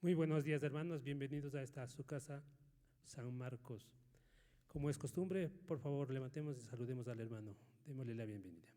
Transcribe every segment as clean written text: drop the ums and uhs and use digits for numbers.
Muy buenos días, hermanos, bienvenidos a esta su casa, San Marcos. Como es costumbre, por favor, levantemos y saludemos al hermano. Démosle la bienvenida.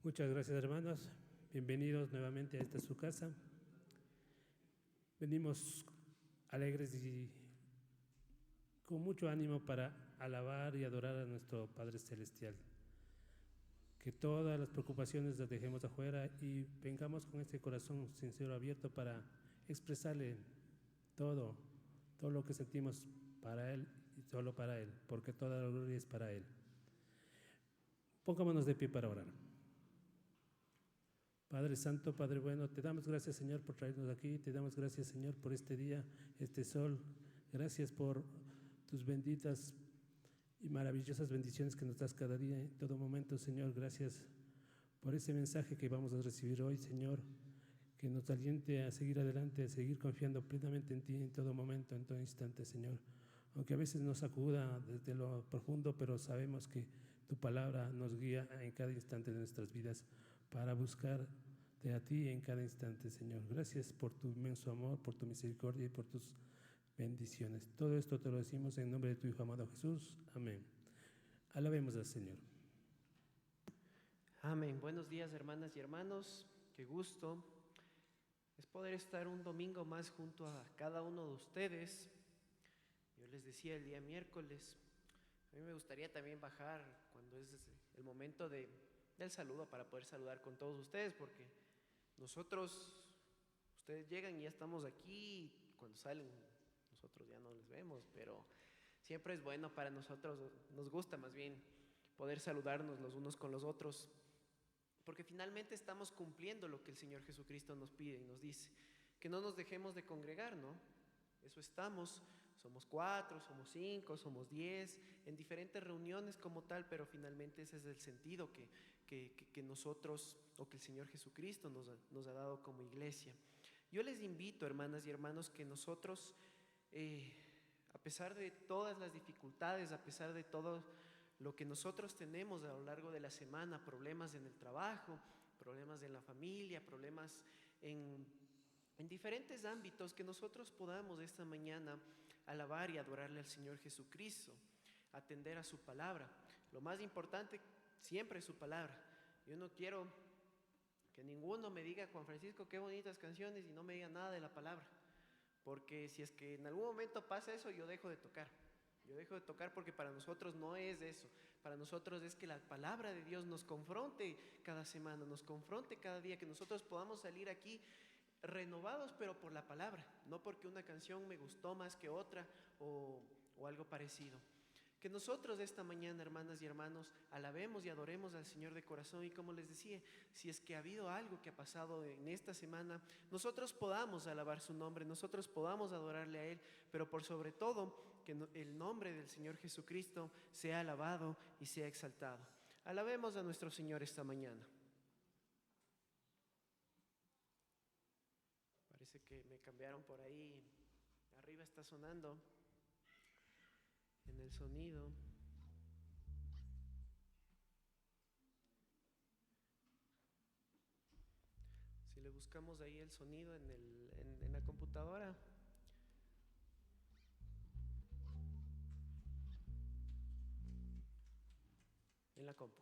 Muchas gracias, hermanos. Bienvenidos nuevamente a esta su casa. Venimos alegres y con mucho ánimo para alabar y adorar a nuestro Padre Celestial. Que todas las preocupaciones las dejemos afuera y vengamos con este corazón sincero, abierto para expresarle todo lo que sentimos para Él y solo para Él, porque toda la gloria es para Él. Pongámonos de pie para orar. Padre Santo, Padre bueno, te damos gracias, Señor, por traernos aquí, te damos gracias, Señor, por este día, este sol, gracias por tus benditas y maravillosas bendiciones que nos das cada día, en todo momento, Señor, gracias por ese mensaje que vamos a recibir hoy, Señor, que nos aliente a seguir adelante, a seguir confiando plenamente en ti en todo momento, en todo instante, Señor. Aunque a veces nos sacuda desde lo profundo, pero sabemos que tu palabra nos guía en cada instante de nuestras vidas para buscarte a ti en cada instante, Señor. Gracias por tu inmenso amor, por tu misericordia y por tus bendiciones. Todo esto te lo decimos en nombre de tu Hijo amado Jesús. Amén. Alabemos al Señor. Amén. Buenos días, hermanas y hermanos. Qué gusto es poder estar un domingo más junto a cada uno de ustedes. Yo les decía el día miércoles, a mí me gustaría también bajar cuando es el momento del saludo para poder saludar con todos ustedes, porque ustedes llegan y ya estamos aquí, y cuando salen nosotros ya no les vemos, pero siempre es bueno para nosotros, nos gusta más bien poder saludarnos los unos con los otros, porque finalmente estamos cumpliendo lo que el Señor Jesucristo nos pide y nos dice, que no nos dejemos de congregar, ¿no? Eso estamos, somos 4, somos 5, somos 10, en diferentes reuniones como tal, pero finalmente ese es el sentido que nosotros, o que el Señor Jesucristo nos ha dado como iglesia. Yo les invito, hermanas y hermanos, que nosotros, a pesar de todas las dificultades, a pesar de todo lo que nosotros tenemos a lo largo de la semana, problemas en el trabajo, problemas en la familia, problemas en diferentes ámbitos, que nosotros podamos esta mañana alabar y adorarle al Señor Jesucristo, atender a su palabra. Lo más importante siempre es su palabra. Yo no quiero que ninguno me diga, Juan Francisco, qué bonitas canciones, y no me diga nada de la palabra, porque si es que en algún momento pasa eso, yo dejo de tocar. Yo dejo de tocar, porque para nosotros no es eso. Para nosotros es que la palabra de Dios nos confronte cada semana, nos confronte cada día, que nosotros podamos salir aquí renovados, pero por la palabra, no porque una canción me gustó más que otra o algo parecido. Que nosotros esta mañana, hermanas y hermanos, alabemos y adoremos al Señor de corazón, y como les decía, si es que ha habido algo que ha pasado en esta semana, nosotros podamos alabar su nombre, nosotros podamos adorarle a Él, pero por sobre todo que el nombre del Señor Jesucristo sea alabado y sea exaltado. Alabemos a nuestro Señor esta mañana. Parece que me cambiaron por ahí. Arriba está sonando en el sonido. Si le buscamos ahí el sonido en la computadora. En la compu.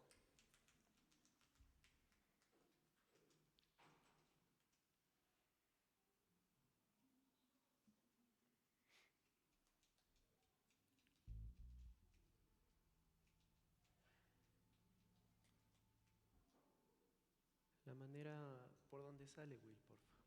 La manera por donde sale, Will, por favor.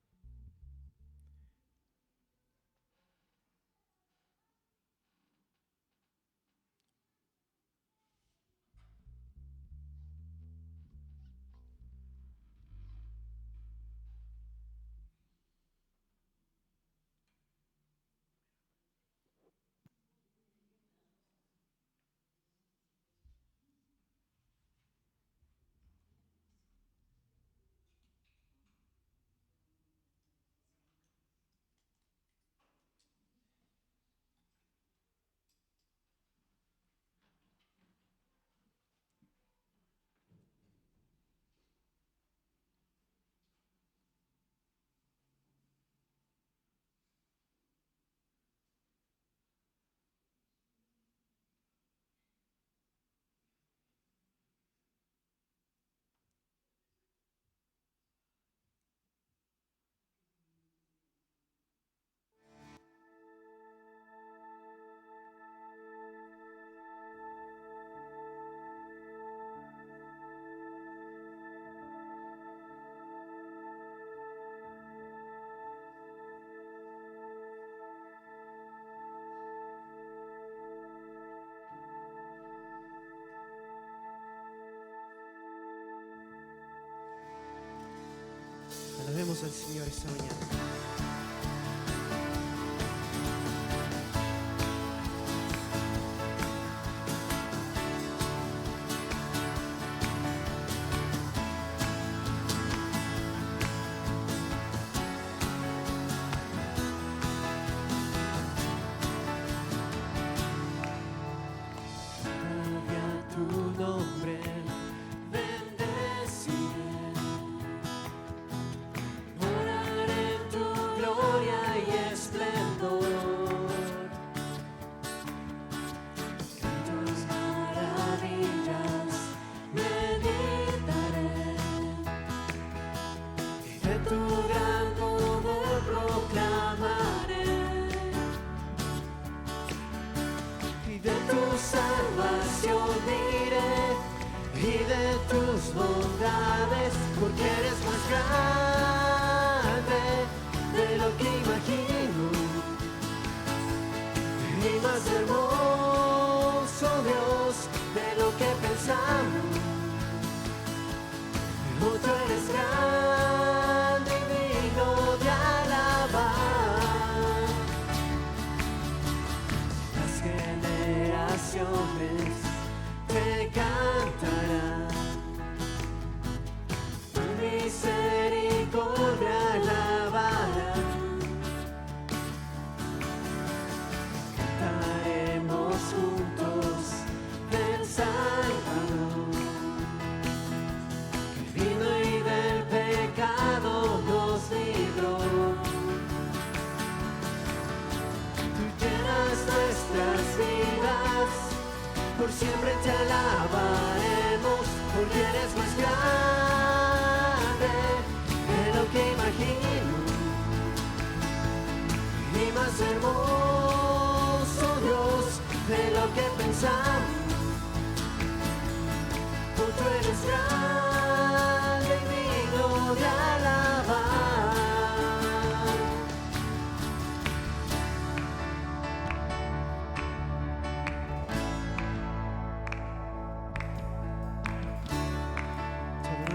adoramos al Señor esta mañana.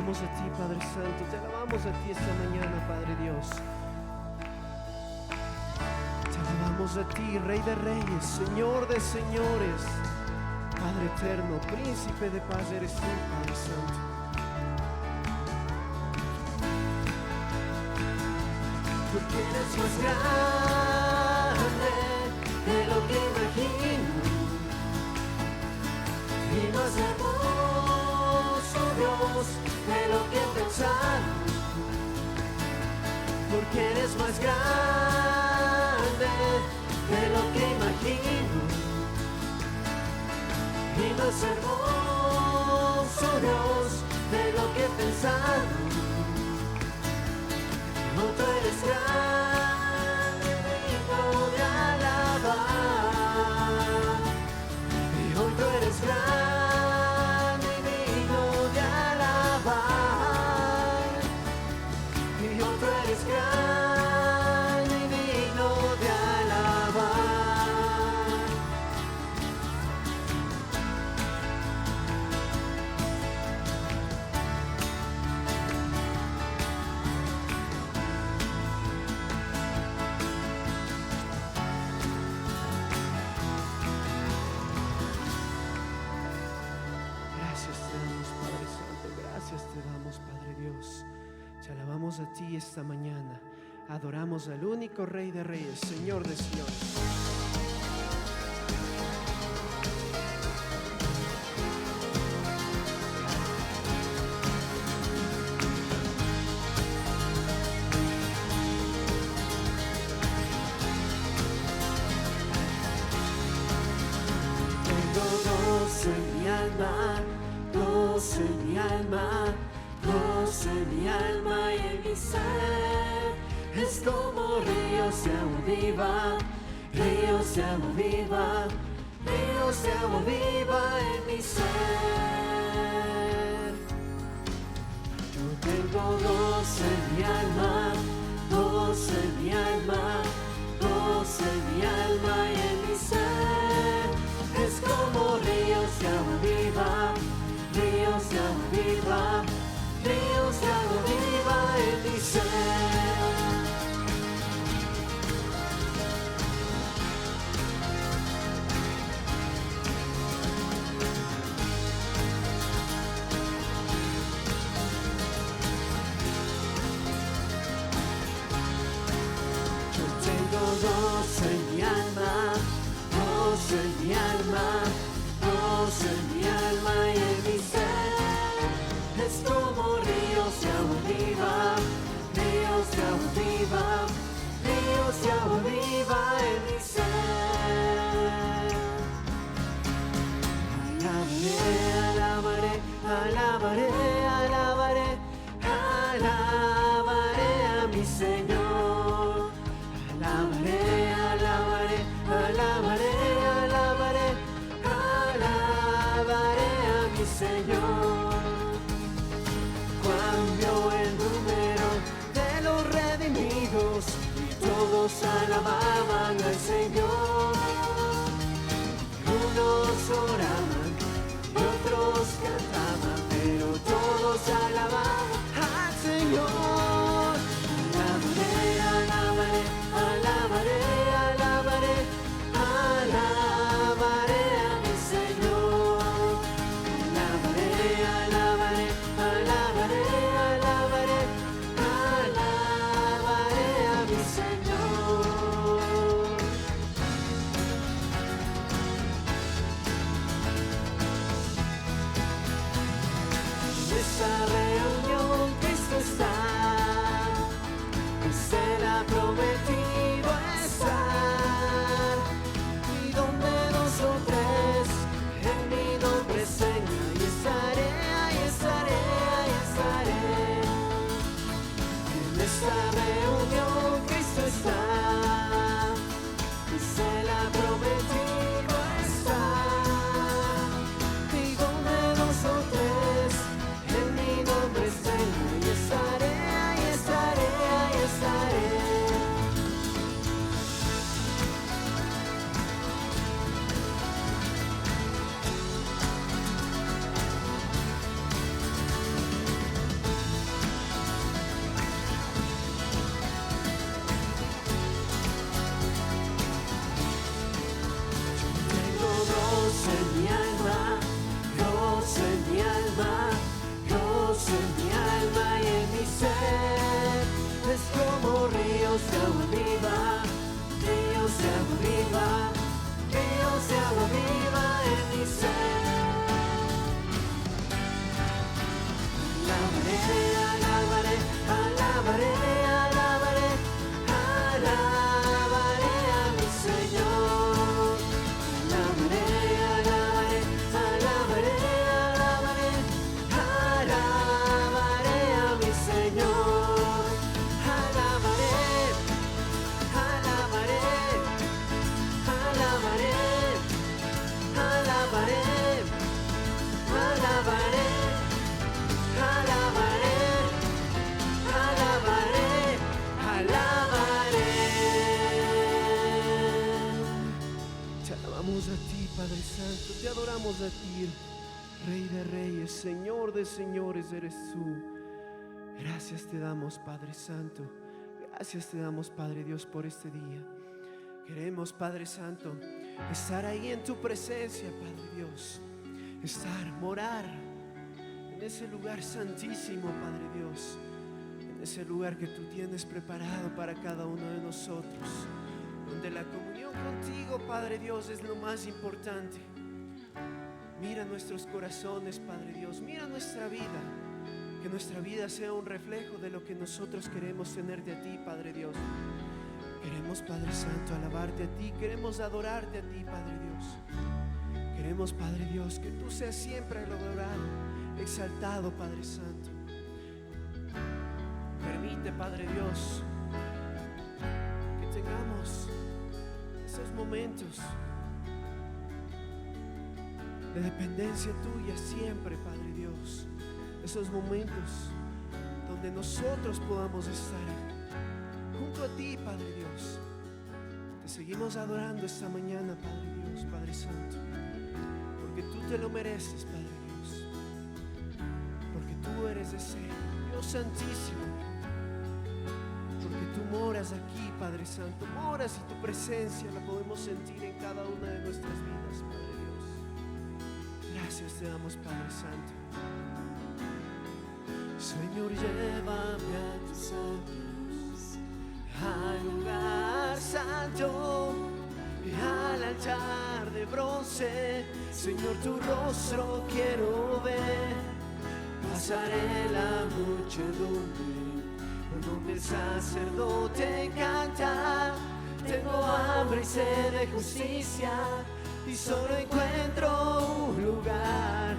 A ti, Padre Santo, te alabamos a ti esta mañana, Padre Dios. Te alabamos a ti, Rey de Reyes, Señor de Señores, Padre eterno, Príncipe de paz eres tú, Padre Santo. Porque eres más grande de lo que imagino y más hermoso, Dios, de lo que pensar, porque eres más grande de lo que imagino y más hermoso, Dios, de lo que pensar. No, tú eres grande, digno de alabar, y hoy tú eres grande. A ti esta mañana, adoramos al único Rey de Reyes, Señor de Señores. Tengo gozo en mi alma, gozo en mi alma, gozo en mi alma y en mi ser. Es como ríos de agua viva, ríos de agua viva, ríos de agua viva en mi ser. Yo tengo gozo en mi alma, gozo en mi alma, gozo en mi alma y en mi ser. Es como ríos de agua viva, ríos de agua viva, ríos de agua viva en mi ser. alabaré, alabaré, alabaré, alabaré a mi Señor. Alabaré, alabaré, alabaré, alabaré, alabaré a mi Señor. Cambió el número de los redimidos y todos alababan al Señor. Unos oraban y otros cantaban, pero todos alababan al Señor. Alabaré, alabaré, alabaré, alabaré, alabaré a mi Señor. Alabaré, alabaré, alabaré, alabaré, alabaré a mi Señor. En esa reunión Cristo está, pues Él ha prometido estar. Y donde dos o tres en mi nombre estén, ahí estaré, ahí estaré, ahí estaré. En esta reunión Cristo está, pues Él ha prometido estar. Y donde dos o tres en mi nombre estén, ahí estaré, ahí estaré, ahí estaré. Tengo gozo en mi alma, gozo en mi alma, gozo en mi alma y en mi ser. Es como ríos de agua viva, ríos de agua viva, ríos de agua viva en mi ser. Alabaré, alabaré, alabaré, alabaré, alabaré a mi Señor. Alabaré, alabaré, alabaré, alabaré, alabaré a mi Señor. Alabaré, alabaré, alabaré, alabaré, alabaré. Alabaré, alabaré, alabaré. Te alabamos a ti, Padre Santo, te adoramos a ti, Rey de Reyes, Señor de Señores eres tú. Gracias te damos, Padre Santo, gracias te damos, Padre Dios, por este día. Queremos, Padre Santo, estar ahí en tu presencia, Padre Dios, estar, morar en ese lugar santísimo, Padre Dios, en ese lugar que tú tienes preparado para cada uno de nosotros, donde la comunión contigo, Padre Dios, es lo más importante. Mira nuestros corazones, Padre Dios, mira nuestra vida, que nuestra vida sea un reflejo de lo que nosotros queremos tener de ti, Padre Dios. Queremos, Padre Santo, alabarte a ti, queremos adorarte a ti, Padre Dios. Queremos, Padre Dios, que tú seas siempre adorado, exaltado, Padre Santo. Permite, Padre Dios, que tengamos esos momentos de dependencia tuya siempre, Padre Dios. Esos momentos donde nosotros podamos estar junto a ti, Padre Dios. Te seguimos adorando esta mañana, Padre Dios, Padre Santo, porque tú te lo mereces, Padre Dios, porque tú eres ese Dios santísimo, porque tú moras aquí, Padre Santo, moras y tu presencia la podemos sentir en cada una de nuestras vidas, Padre Dios. Gracias te damos, Padre Santo. Señor, llévame a tus años, al lugar santo y al altar de bronce. Señor, tu rostro quiero ver. Pasaré la muchedumbre donde el sacerdote canta. Tengo hambre y sed de justicia y solo encuentro un lugar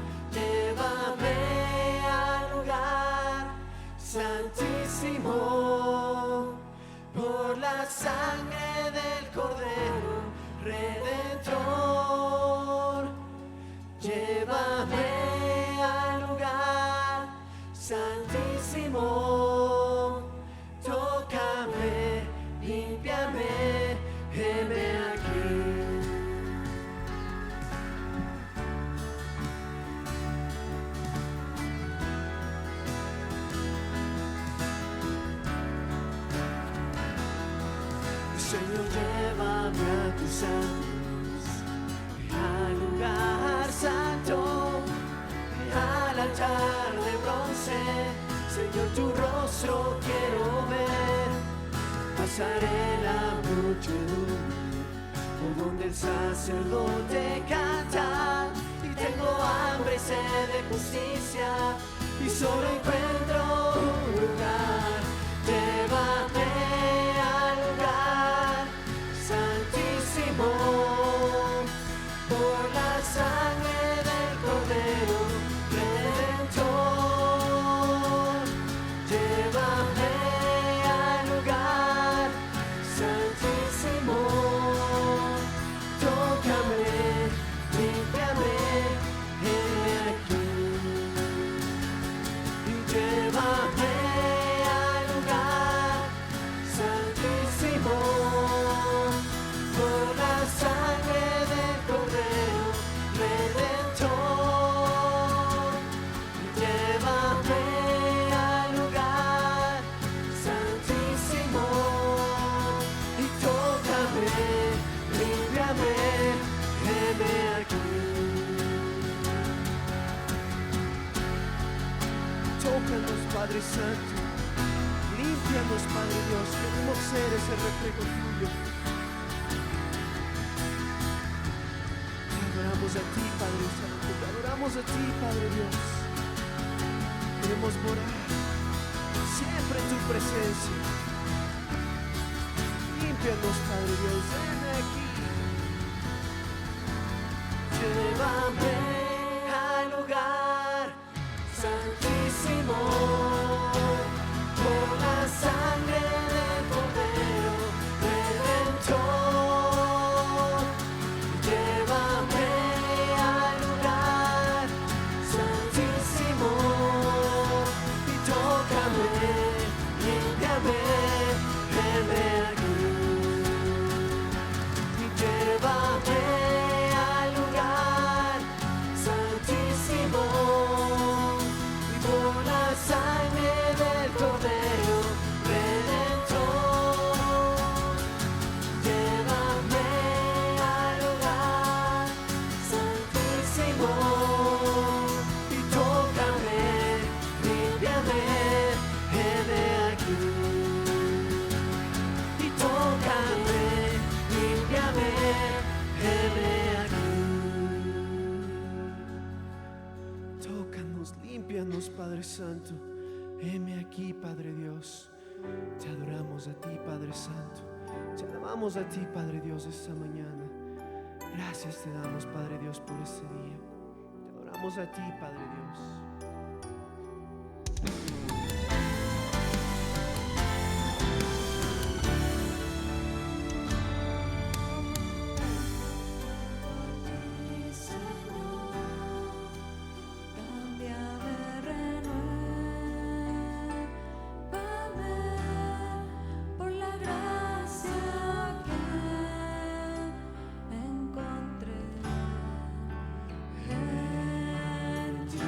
Señor, llévame a tus santos, al lugar santo, al altar de bronce. Señor, tu rostro quiero ver. Pasaré la muchedumbre por donde el sacerdote canta, y tengo hambre y sed de justicia, y solo encuentro un lugar. Llévame al lugar santísimo, por la sangre del Cordero Redentor. Llévame al lugar santísimo, tócame, límpiame, heme aquí. Y llévame al lugar santísimo, por la sangre del Cordero Redentor. Llévame al lugar santísimo, y tócame, límpiame, heme aquí. Tócanos, Padre Santo, límpianos, Padre Dios, queremos ser ese reflejo tuyo. Te adoramos a ti, Padre Santo, te adoramos a ti, Padre Dios. Queremos morar siempre en tu presencia. Límpianos, Padre Dios, ven aquí. Llévame al lugar santísimo, por la sangre del Cordero Redentor. Llévame al lugar santísimo, y tócame, límpiame, heme aquí. Y llévame al lugar santísimo, y por la sangre del Cordero Redentor. Llévame al lugar santísimo, y tócame, límpiame, heme aquí. Y tócame, límpiame, heme aquí. Tócanos, límpianos, Padre Santo. Heme aquí, Padre Dios. Te adoramos a ti, Padre Santo. Te alabamos a ti, Padre Dios, esta mañana. Gracias te damos, Padre Dios, por este día. Te adoramos a ti, Padre Dios. Cámbiame, renuévame por la gracia que encontré en ti.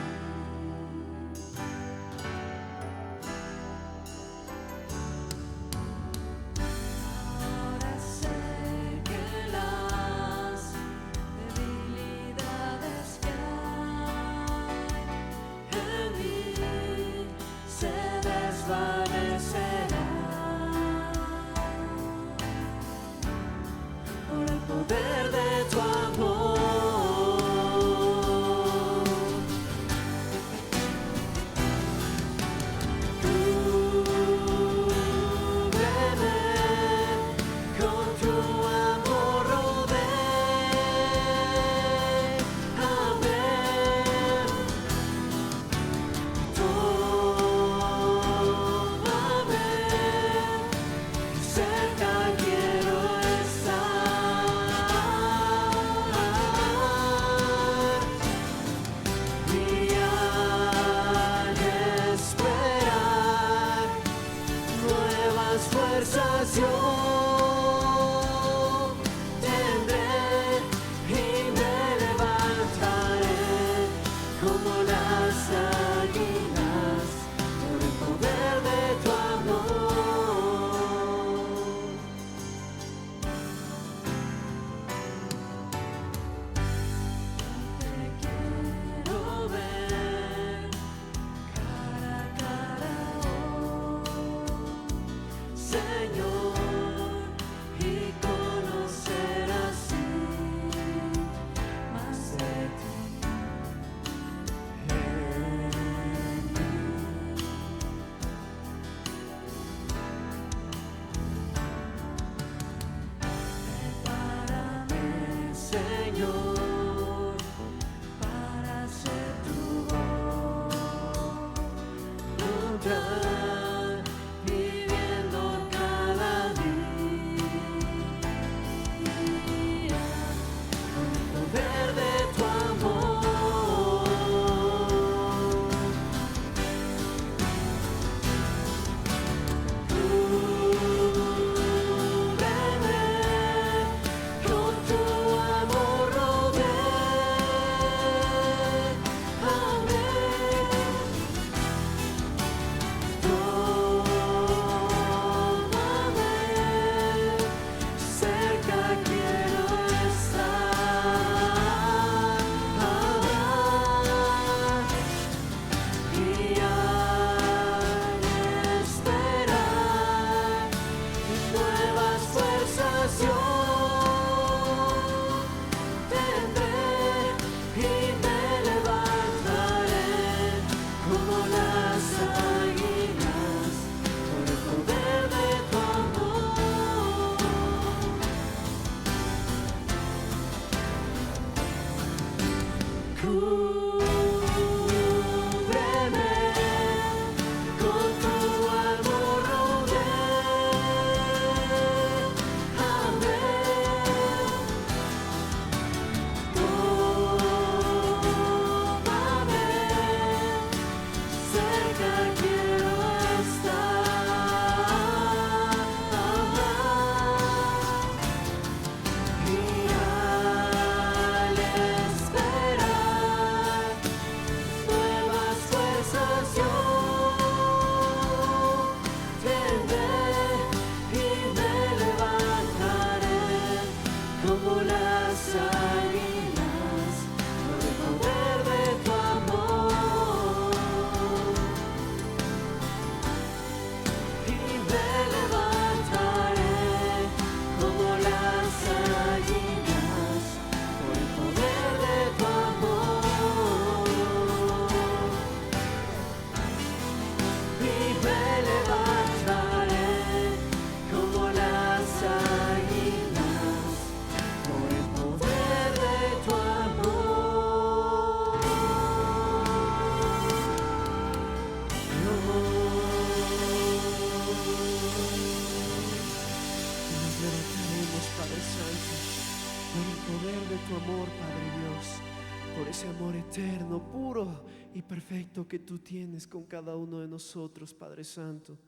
eterno, puro y perfecto que tú tienes con cada uno de nosotros, Padre Santo.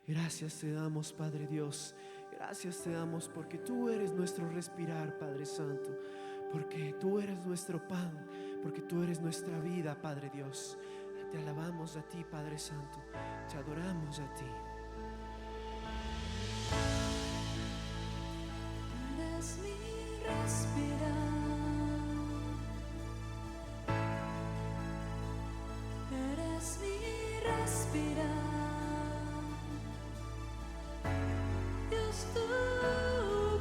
Gracias te damos, Padre Dios. Gracias te damos porque tú eres nuestro respirar, Padre Santo. Porque tú eres nuestro pan, porque tú eres nuestra vida, Padre Dios. Te alabamos a ti, Padre Santo. Te adoramos a ti. Eres mi respirar, eres mi respirar, Dios, tu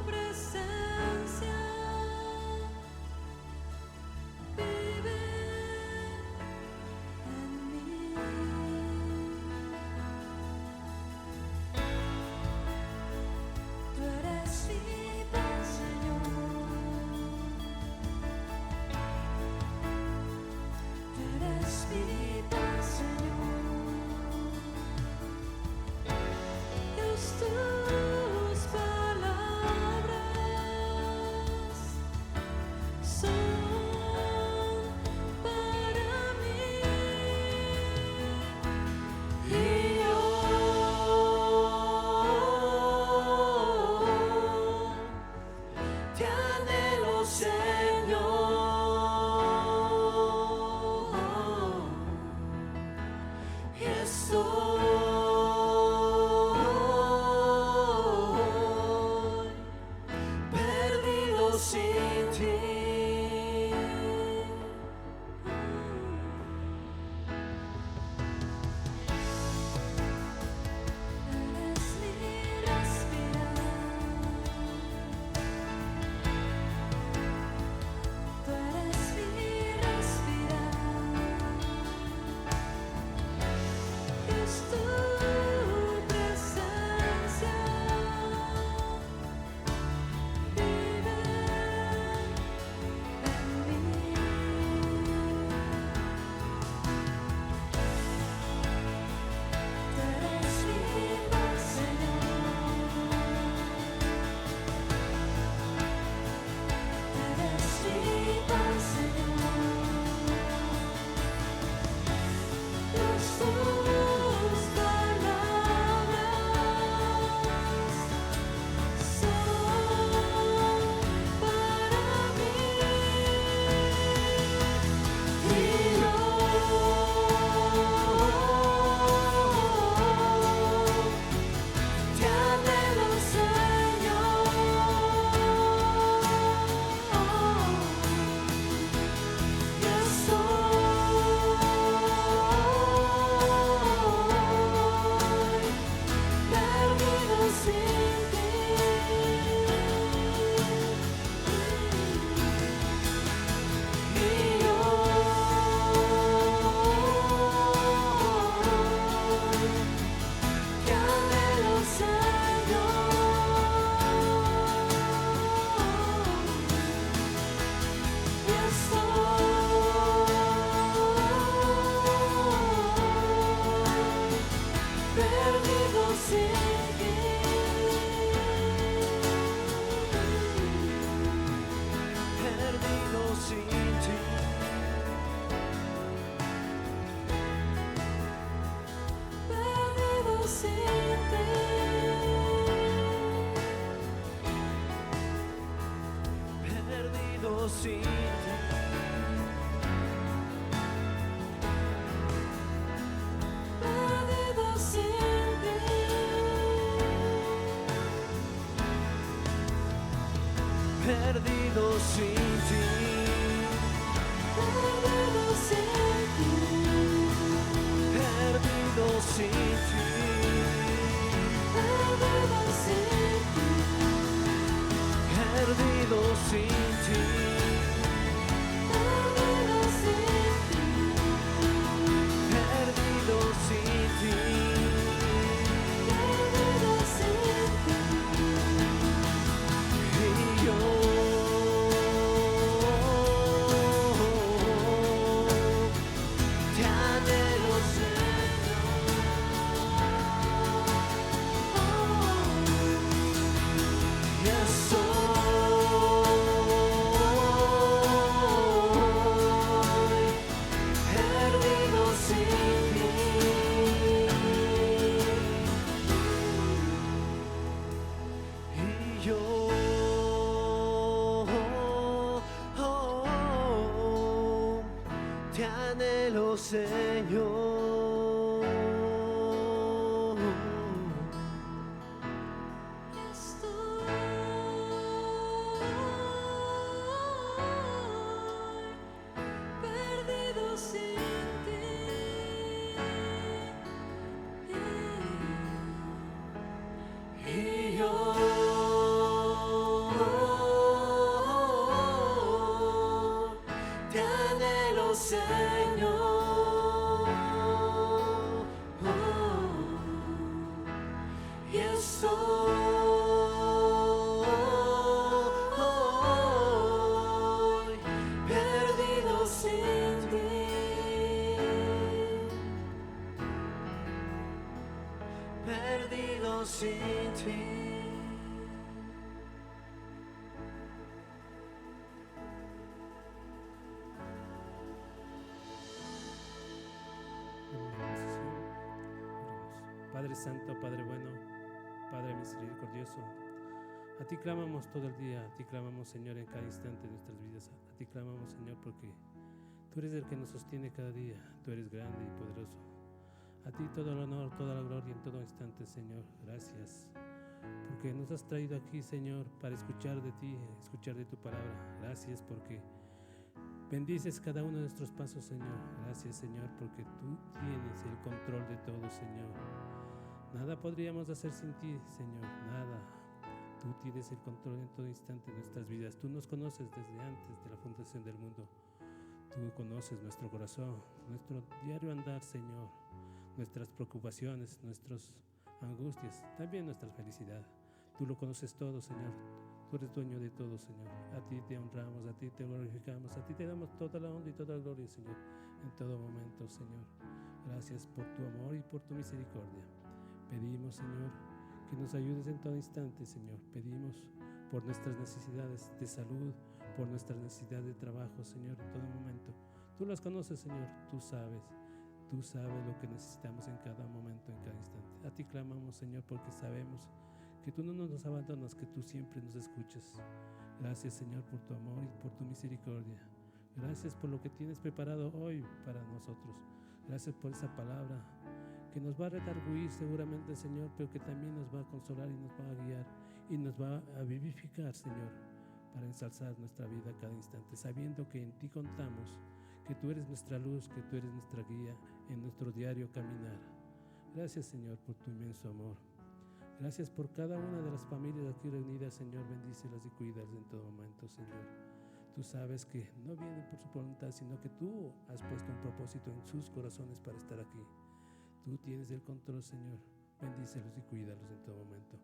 presencia vive en mí. Tú eres mi pan, Señor. Tú eres mi pan, Señor. Dios, tus palabras son para mí. Y yo te anhelo, Señor, y estoy perdido sin ti. Eres mi respirar, tú eres mi respirar, Dios, tu presencia vive en mí. Tú eres mi pan, Señor. Eres mi pan, Señor. Dios, tus palabras son para mí. Y yo te anhelo, Señor, y estoy perdido sin ti. Y yo te anhelo, Señor, y estoy perdido sin ti. Perdido sin ti. Perdido sin ti. Perdido sin ti. Perdido sin ti. Perdido sin ti. Perdido sin ti. Perdido sin ti. Perdido sin ti. Perdido sin ti. Perdido sin ti. Perdido sin ti. Perdido sin ti. Y yo Señor. Estoy perdido sin ti. Y yo te anhelo, Señor. Y estoy perdido sin ti. Perdido sin ti. Padre Santo, Padre bueno, Padre misericordioso, a ti clamamos todo el día, a ti clamamos, Señor, en cada instante de nuestras vidas. A ti clamamos, Señor, porque tú eres el que nos sostiene cada día, tú eres grande y poderoso. A ti todo el honor, toda la gloria en todo instante, Señor. Gracias, porque nos has traído aquí, Señor, para escuchar de ti, escuchar de tu palabra. Gracias porque bendices cada uno de nuestros pasos, Señor. Gracias, Señor, porque tú tienes el control de todo, Señor. Nada podríamos hacer sin ti, Señor, nada. Tú tienes el control en todo instante de nuestras vidas. Tú nos conoces desde antes de la fundación del mundo. Tú conoces nuestro corazón, nuestro diario andar, Señor, nuestras preocupaciones, nuestras angustias, también nuestra felicidad. Tú lo conoces todo, Señor. Tú eres dueño de todo, Señor. A ti te honramos, a ti te glorificamos, a ti te damos toda la honra y toda la gloria, Señor, en todo momento, Señor. Gracias por tu amor y por tu misericordia. Pedimos, Señor, que nos ayudes en todo instante, Señor. Pedimos por nuestras necesidades de salud, por nuestras necesidades de trabajo, Señor, en todo momento. Tú las conoces, Señor, tú sabes lo que necesitamos en cada momento, en cada instante. A ti clamamos, Señor, porque sabemos que tú no nos abandonas, que tú siempre nos escuchas. Gracias, Señor, por tu amor y por tu misericordia. Gracias por lo que tienes preparado hoy para nosotros. Gracias por esa palabra que nos va a redarguir seguramente, Señor, pero que también nos va a consolar y nos va a guiar y nos va a vivificar, Señor, para ensalzar nuestra vida cada instante, sabiendo que en ti contamos, que tú eres nuestra luz, que tú eres nuestra guía en nuestro diario caminar. Gracias, Señor, por tu inmenso amor. Gracias por cada una de las familias aquí reunidas, Señor. Bendícelas y cuídalas en todo momento, Señor. Tú sabes que no vienen por su voluntad, sino que tú has puesto un propósito en sus corazones para estar aquí. Tú tienes el control, Señor. Bendícelos y cuídalos en todo momento.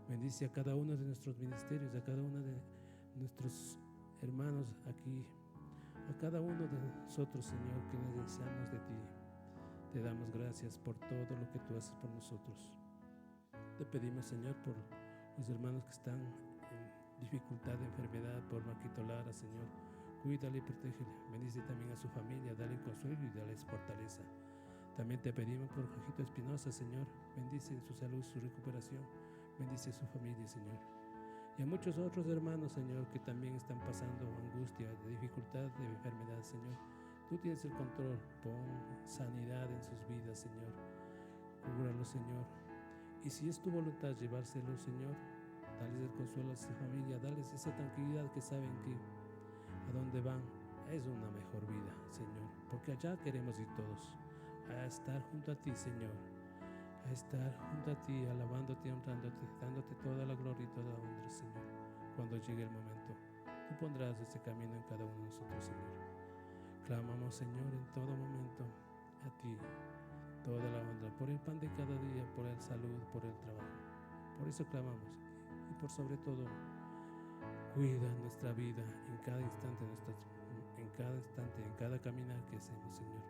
Bendice a cada uno de nuestros ministerios, a cada uno de nuestros hermanos aquí, a cada uno de nosotros, Señor, que necesitamos de ti. Te damos gracias por todo lo que tú haces por nosotros. Te pedimos, Señor, por los hermanos que están en dificultad de enfermedad, por Marquito Lara, Señor. Cuídale y protégele. Bendice también a su familia, dale consuelo y dale fortaleza. También te pedimos por Jajito Espinosa, Señor. Bendice su salud, su recuperación. Bendice a su familia, Señor. Y a muchos otros hermanos, Señor, que también están pasando angustia, de dificultad, de enfermedad, Señor. Tú tienes el control. Pon sanidad en sus vidas, Señor. Cúbralos, Señor. Y si es tu voluntad llevárselos, Señor, dales el consuelo a su familia, dales esa tranquilidad que saben que a donde van es una mejor vida, Señor. Porque allá queremos ir todos. A estar junto a ti, Señor, a estar junto a ti, alabándote, honrándote, dándote toda la gloria y toda la honra, Señor. Cuando llegue el momento, tú pondrás ese camino en cada uno de nosotros, Señor. Clamamos, Señor, en todo momento a ti, toda la honra, por el pan de cada día, por el salud, por el trabajo. Por eso clamamos y por sobre todo, cuida nuestra vida en cada instante, en cada caminar que hacemos, Señor.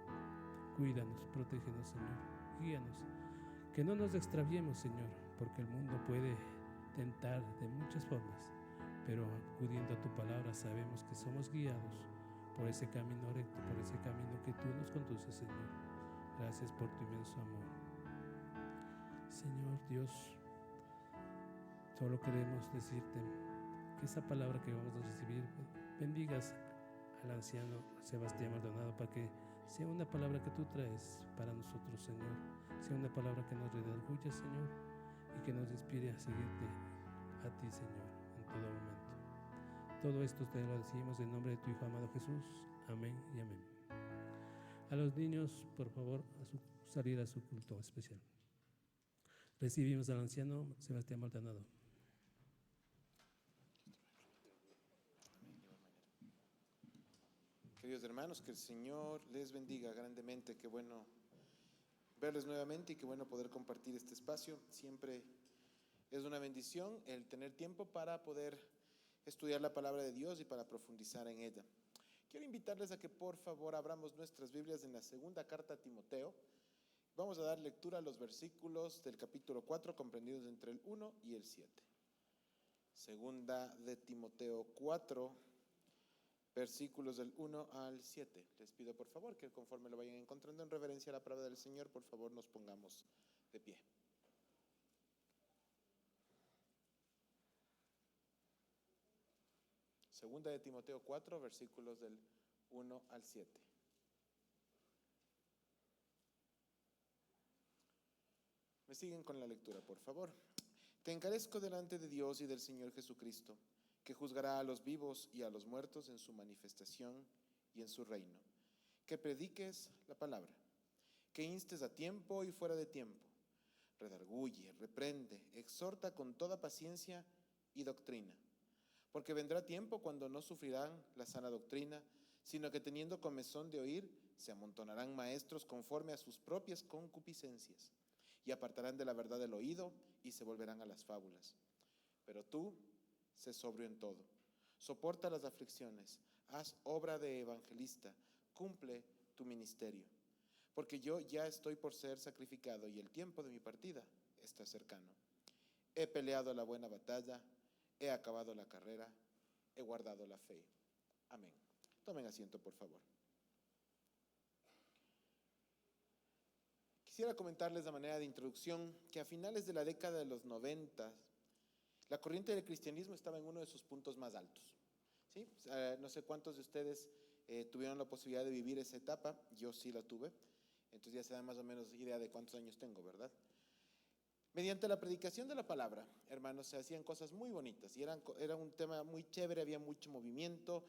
Cuídanos, protégenos, Señor, guíanos, que no nos extraviemos, Señor, porque el mundo puede tentar de muchas formas, pero acudiendo a tu palabra sabemos que somos guiados por ese camino recto, por ese camino que tú nos conduces, Señor. Gracias por tu inmenso amor. Señor Dios, solo queremos decirte que esa palabra que vamos a recibir, bendigas al anciano Sebastián Maldonado para que sea una palabra que tú traes para nosotros, Señor, sea una palabra que nos redarguya, Señor, y que nos inspire a seguirte a ti, Señor, en todo momento. Todo esto te lo decimos en nombre de tu Hijo amado Jesús. Amén y amén. A los niños, por favor, salir a su culto especial. Recibimos al anciano Sebastián Maldonado. Queridos hermanos, que el Señor les bendiga grandemente. Qué bueno verles nuevamente y qué bueno poder compartir este espacio. Siempre es una bendición el tener tiempo para poder estudiar la palabra de Dios y para profundizar en ella. Quiero invitarles a que por favor abramos nuestras Biblias en la segunda carta a Timoteo. Vamos a dar lectura a los versículos del capítulo 4 comprendidos entre el 1 y el 7. Segunda de Timoteo 4, versículos del 1 al 7. Les pido por favor que conforme lo vayan encontrando en reverencia a la palabra del Señor, por favor nos pongamos de pie. Segunda de Timoteo 4, versículos del 1 al 7. Me siguen con la lectura, por favor. Te encarezco delante de Dios y del Señor Jesucristo, que juzgará a los vivos y a los muertos en su manifestación y en su reino. Que prediques la palabra, que instes a tiempo y fuera de tiempo, redarguye, reprende, exhorta con toda paciencia y doctrina. Porque vendrá tiempo cuando no sufrirán la sana doctrina, sino que teniendo comezón de oír, se amontonarán maestros conforme a sus propias concupiscencias, y apartarán de la verdad el oído y se volverán a las fábulas. Pero tú, sé sobrio en todo, soporta las aflicciones, haz obra de evangelista, cumple tu ministerio. Porque yo ya estoy por ser sacrificado y el tiempo de mi partida está cercano. He peleado la buena batalla, he acabado la carrera, he guardado la fe. Amén. Tomen asiento, por favor. Quisiera comentarles de manera de introducción que a finales de la década de los 90, la corriente del cristianismo estaba en uno de sus puntos más altos. ¿Sí? No sé cuántos de ustedes tuvieron la posibilidad de vivir esa etapa. Yo sí la tuve. Entonces ya se da más o menos idea de cuántos años tengo, ¿verdad? Mediante la predicación de la palabra, hermanos, se hacían cosas muy bonitas y era un tema muy chévere, había mucho movimiento,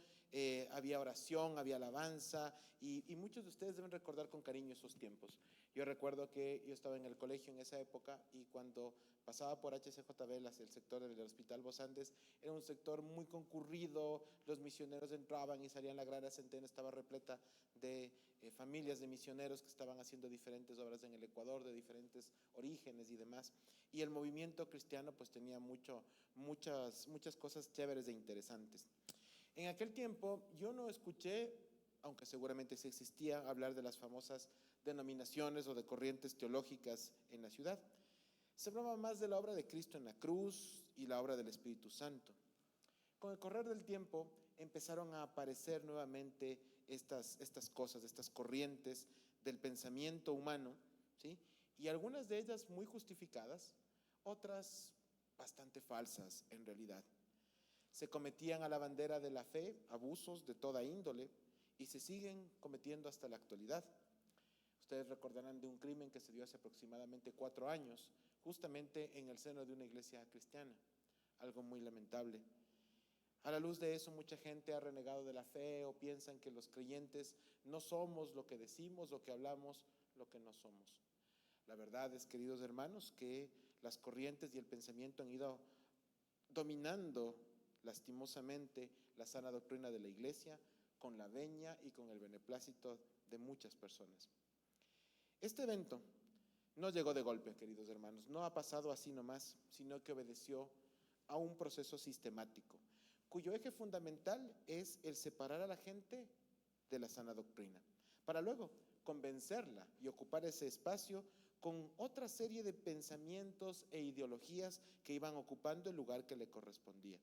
había oración, había alabanza y muchos de ustedes deben recordar con cariño esos tiempos. Yo recuerdo que yo estaba en el colegio en esa época y cuando pasaba por HCJB, el sector del Hospital Vos Andes, era un sector muy concurrido, los misioneros entraban y salían, la Grada Centeno estaba repleta de familias de misioneros que estaban haciendo diferentes obras en el Ecuador, de diferentes orígenes y demás. Y el movimiento cristiano pues tenía muchas cosas chéveres e interesantes. En aquel tiempo yo no escuché, aunque seguramente sí existía, hablar de las famosas denominaciones o de corrientes teológicas en la ciudad. Se hablaba más de la obra de Cristo en la cruz y la obra del Espíritu Santo. Con el correr del tiempo empezaron a aparecer nuevamente estas cosas, estas corrientes del pensamiento humano, ¿sí? Y algunas de ellas muy justificadas, otras bastante falsas en realidad. Se cometían a la bandera de la fe abusos de toda índole y se siguen cometiendo hasta la actualidad. Ustedes recordarán de un crimen que se dio hace aproximadamente 4 años, justamente en el seno de una iglesia cristiana, algo muy lamentable. A la luz de eso, mucha gente ha renegado de la fe o piensan que los creyentes no somos lo que decimos o que hablamos lo que no somos. La verdad es, queridos hermanos, que las corrientes y el pensamiento han ido dominando lastimosamente la sana doctrina de la iglesia con la veña y con el beneplácito de muchas personas. Este evento no llegó de golpe, queridos hermanos, no ha pasado así nomás, sino que obedeció a un proceso sistemático, cuyo eje fundamental es el separar a la gente de la sana doctrina, para luego convencerla y ocupar ese espacio con otra serie de pensamientos e ideologías que iban ocupando el lugar que le correspondía.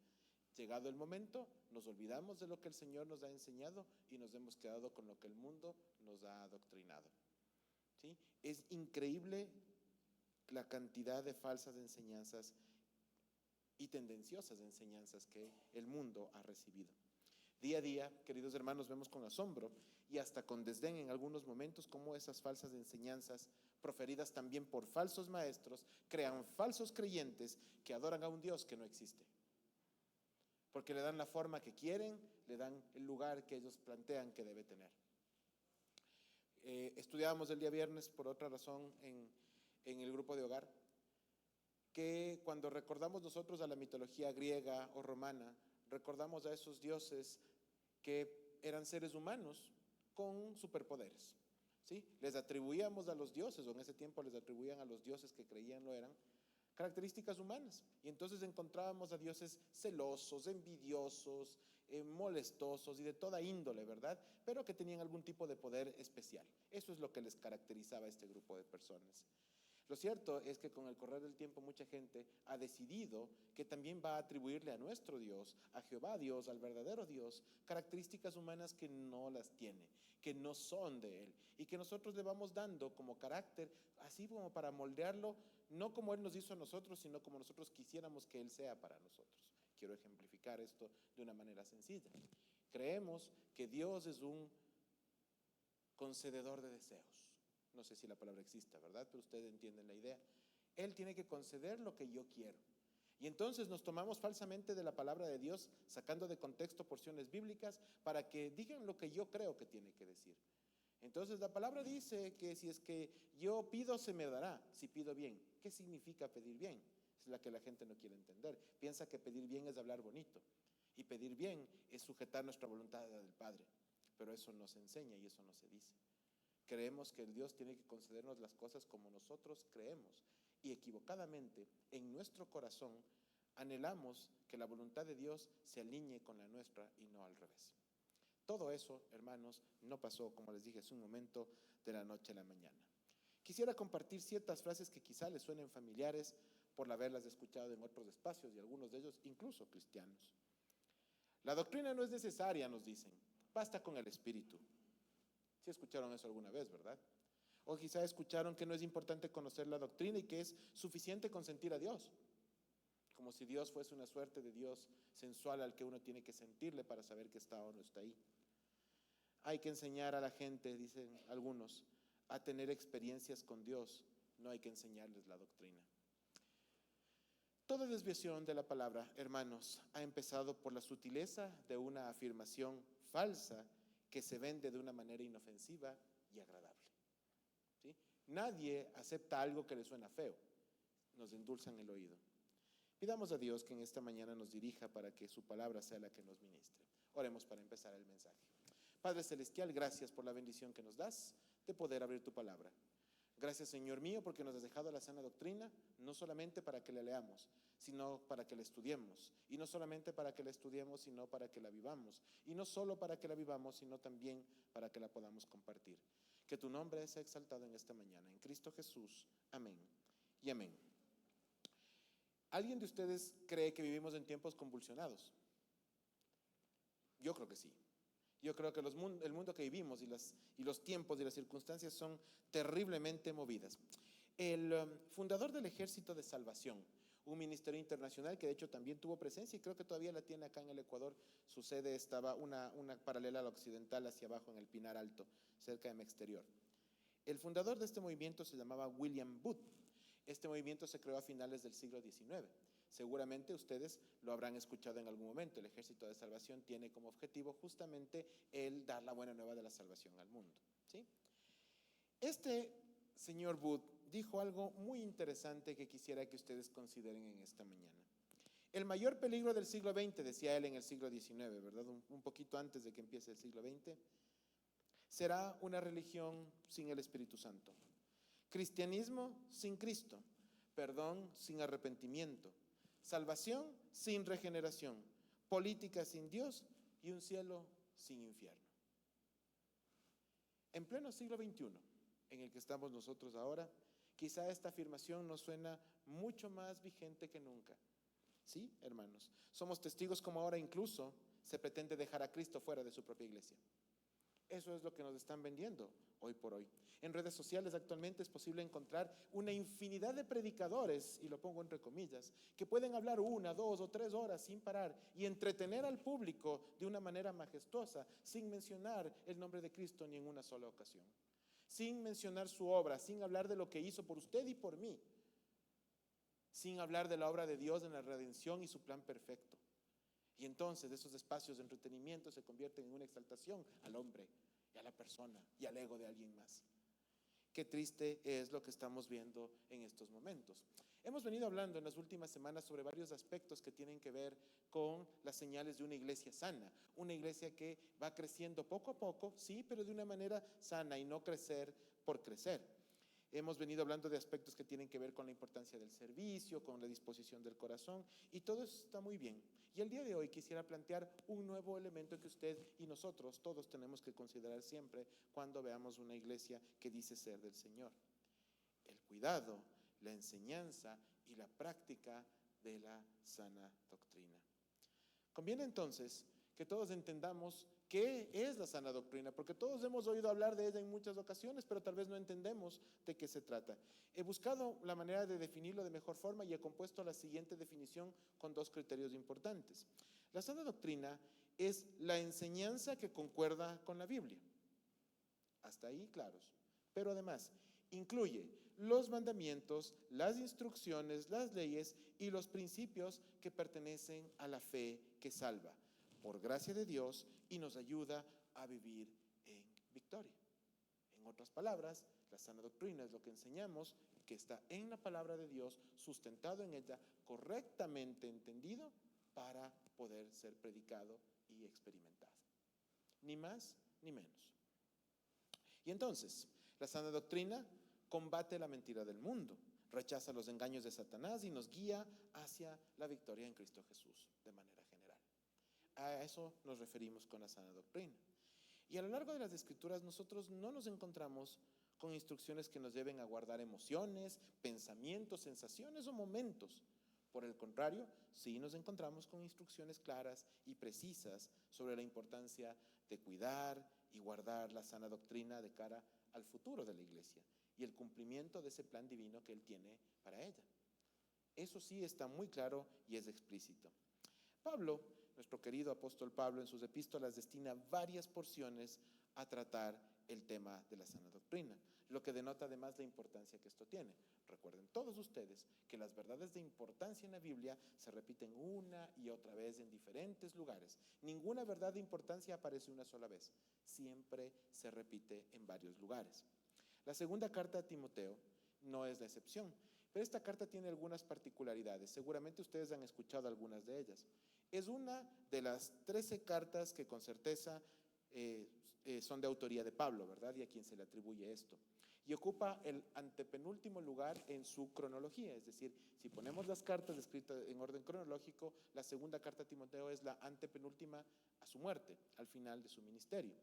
Llegado el momento, nos olvidamos de lo que el Señor nos ha enseñado y nos hemos quedado con lo que el mundo nos ha adoctrinado. ¿Sí? Es increíble la cantidad de falsas enseñanzas y tendenciosas enseñanzas que el mundo ha recibido. Día a día, queridos hermanos, vemos con asombro y hasta con desdén en algunos momentos, cómo esas falsas enseñanzas proferidas también por falsos maestros crean falsos creyentes que adoran a un Dios que no existe. Porque le dan la forma que quieren, le dan el lugar que ellos plantean que debe tener. Estudiábamos el día viernes, por otra razón, en el grupo de hogar, que cuando recordamos nosotros a la mitología griega o romana, recordamos a esos dioses que eran seres humanos con superpoderes, ¿sí? Les atribuíamos a los dioses, o en ese tiempo les atribuían a los dioses que creían lo eran, características humanas. Y entonces encontrábamos a dioses celosos, envidiosos, molestosos y de toda índole, ¿verdad? Pero que tenían algún tipo de poder especial. Eso es lo que les caracterizaba a este grupo de personas. Lo cierto es que con el correr del tiempo mucha gente ha decidido que también va a atribuirle a nuestro Dios, a Jehová Dios, al verdadero Dios, características humanas que no las tiene, que no son de Él, y que nosotros le vamos dando como carácter, así como para moldearlo, no como Él nos hizo a nosotros, sino como nosotros quisiéramos que Él sea para nosotros. Quiero ejemplificar esto de una manera sencilla. Creemos que Dios es un concededor de deseos. No sé si la palabra exista, ¿verdad? Pero ustedes entienden la idea. Él tiene que conceder lo que yo quiero. Y entonces nos tomamos falsamente de la palabra de Dios, sacando de contexto porciones bíblicas para que digan lo que yo creo que tiene que decir. Entonces la palabra dice que si es que yo pido, se me dará, si pido bien. ¿Qué significa pedir bien? Es la que la gente no quiere entender. Piensa que pedir bien es hablar bonito. Y pedir bien es sujetar nuestra voluntad a la del Padre. Pero eso no se enseña y eso no se dice. Creemos que el Dios tiene que concedernos las cosas como nosotros creemos, y equivocadamente en nuestro corazón anhelamos que la voluntad de Dios se alinee con la nuestra y no al revés. Todo eso, hermanos, no pasó, como les dije hace un momento, de la noche a la mañana. Quisiera compartir ciertas frases que quizá les suenen familiares por haberlas escuchado en otros espacios, y algunos de ellos incluso cristianos. La doctrina no es necesaria, nos dicen, basta con el Espíritu. Sí escucharon eso alguna vez, ¿verdad? O quizá escucharon que no es importante conocer la doctrina y que es suficiente con sentir a Dios. Como si Dios fuese una suerte de Dios sensual al que uno tiene que sentirle para saber que está o no está ahí. Hay que enseñar a la gente, dicen algunos, a tener experiencias con Dios. No hay que enseñarles la doctrina. Toda desviación de la palabra, hermanos, ha empezado por la sutileza de una afirmación falsa que se vende de una manera inofensiva y agradable. ¿Sí? Nadie acepta algo que le suena feo. Nos endulzan el oído. Pidamos a Dios que en esta mañana nos dirija para que su palabra sea la que nos ministre. Oremos para empezar el mensaje. Padre Celestial, gracias por la bendición que nos das de poder abrir tu palabra. Gracias, Señor mío, porque nos has dejado la sana doctrina, no solamente para que la leamos, sino para que la estudiemos. Y no solamente para que la estudiemos, sino para que la vivamos. Y no solo para que la vivamos, sino también para que la podamos compartir. Que tu nombre sea exaltado en esta mañana. En Cristo Jesús. Amén y amén. ¿Alguien de ustedes cree que vivimos en tiempos convulsionados? Yo creo que sí. Yo creo que el mundo que vivimos y los tiempos y las circunstancias son terriblemente movidas. El fundador del Ejército de Salvación, un ministerio internacional que de hecho también tuvo presencia y creo que todavía la tiene acá en el Ecuador, su sede estaba una paralela a la occidental hacia abajo en el Pinar Alto, cerca de Mexterior. El fundador de este movimiento se llamaba William Booth. Este movimiento se creó a finales del siglo XIX. Seguramente ustedes lo habrán escuchado en algún momento. El Ejército de Salvación tiene como objetivo justamente el dar la buena nueva de la salvación al mundo, ¿sí? Este señor Booth dijo algo muy interesante que quisiera que ustedes consideren en esta mañana. El mayor peligro del siglo XX, decía él en el siglo XIX, ¿verdad? Un poquito antes de que empiece el siglo XX, será una religión sin el Espíritu Santo. Cristianismo sin Cristo, perdón sin arrepentimiento, salvación sin regeneración, política sin Dios y un cielo sin infierno. En pleno siglo XXI, en el que estamos nosotros ahora, quizá esta afirmación nos suena mucho más vigente que nunca. ¿Sí, hermanos? Somos testigos como ahora incluso se pretende dejar a Cristo fuera de su propia iglesia. Eso es lo que nos están vendiendo hoy por hoy. En redes sociales actualmente es posible encontrar una infinidad de predicadores, y lo pongo entre comillas, que pueden hablar 1, 2 o 3 horas sin parar y entretener al público de una manera majestuosa, sin mencionar el nombre de Cristo ni en una sola ocasión, sin mencionar su obra, sin hablar de lo que hizo por usted y por mí, sin hablar de la obra de Dios en la redención y su plan perfecto. Y entonces esos espacios de entretenimiento se convierten en una exaltación al hombre y a la persona y al ego de alguien más. Qué triste es lo que estamos viendo en estos momentos. Hemos venido hablando en las últimas semanas sobre varios aspectos que tienen que ver con las señales de una iglesia sana, una iglesia que va creciendo poco a poco, sí, pero de una manera sana y no crecer por crecer. Hemos venido hablando de aspectos que tienen que ver con la importancia del servicio, con la disposición del corazón, y todo eso está muy bien. Y el día de hoy quisiera plantear un nuevo elemento que usted y nosotros todos tenemos que considerar siempre cuando veamos una iglesia que dice ser del Señor: el cuidado, la enseñanza y la práctica de la sana doctrina. Conviene entonces que todos entendamos qué es la sana doctrina, porque todos hemos oído hablar de ella en muchas ocasiones, pero tal vez no entendemos de qué se trata. He buscado la manera de definirlo de mejor forma y he compuesto la siguiente definición con 2 criterios importantes. La sana doctrina es la enseñanza que concuerda con la Biblia. Hasta ahí claros. Pero además incluye los mandamientos, las instrucciones, las leyes y los principios que pertenecen a la fe que salva, por gracia de Dios, y nos ayuda a vivir en victoria. En otras palabras, la sana doctrina es lo que enseñamos, que está en la palabra de Dios, sustentado en ella, correctamente entendido, para poder ser predicado y experimentado. Ni más ni menos. Y entonces, la sana doctrina combate la mentira del mundo, rechaza los engaños de Satanás y nos guía hacia la victoria en Cristo Jesús de manera general. A eso nos referimos con la sana doctrina. Y a lo largo de las Escrituras nosotros no nos encontramos con instrucciones que nos lleven a guardar emociones, pensamientos, sensaciones o momentos. Por el contrario, sí nos encontramos con instrucciones claras y precisas sobre la importancia de cuidar y guardar la sana doctrina de cara al futuro de la iglesia y el cumplimiento de ese plan divino que Él tiene para ella. Eso sí está muy claro y es explícito. Pablo, nuestro querido apóstol Pablo, en sus epístolas destina varias porciones a tratar el tema de la sana doctrina, lo que denota además la importancia que esto tiene. Recuerden todos ustedes que las verdades de importancia en la Biblia se repiten una y otra vez en diferentes lugares. Ninguna verdad de importancia aparece una sola vez, siempre se repite en varios lugares. La segunda carta a Timoteo no es la excepción, pero esta carta tiene algunas particularidades. Seguramente ustedes han escuchado algunas de ellas. Es una de las 13 cartas que con certeza son de autoría de Pablo, ¿verdad? Y a quien se le atribuye esto. Y ocupa el antepenúltimo lugar en su cronología, es decir, si ponemos las cartas escritas en orden cronológico, la segunda carta a Timoteo es la antepenúltima a su muerte, al final de su ministerio.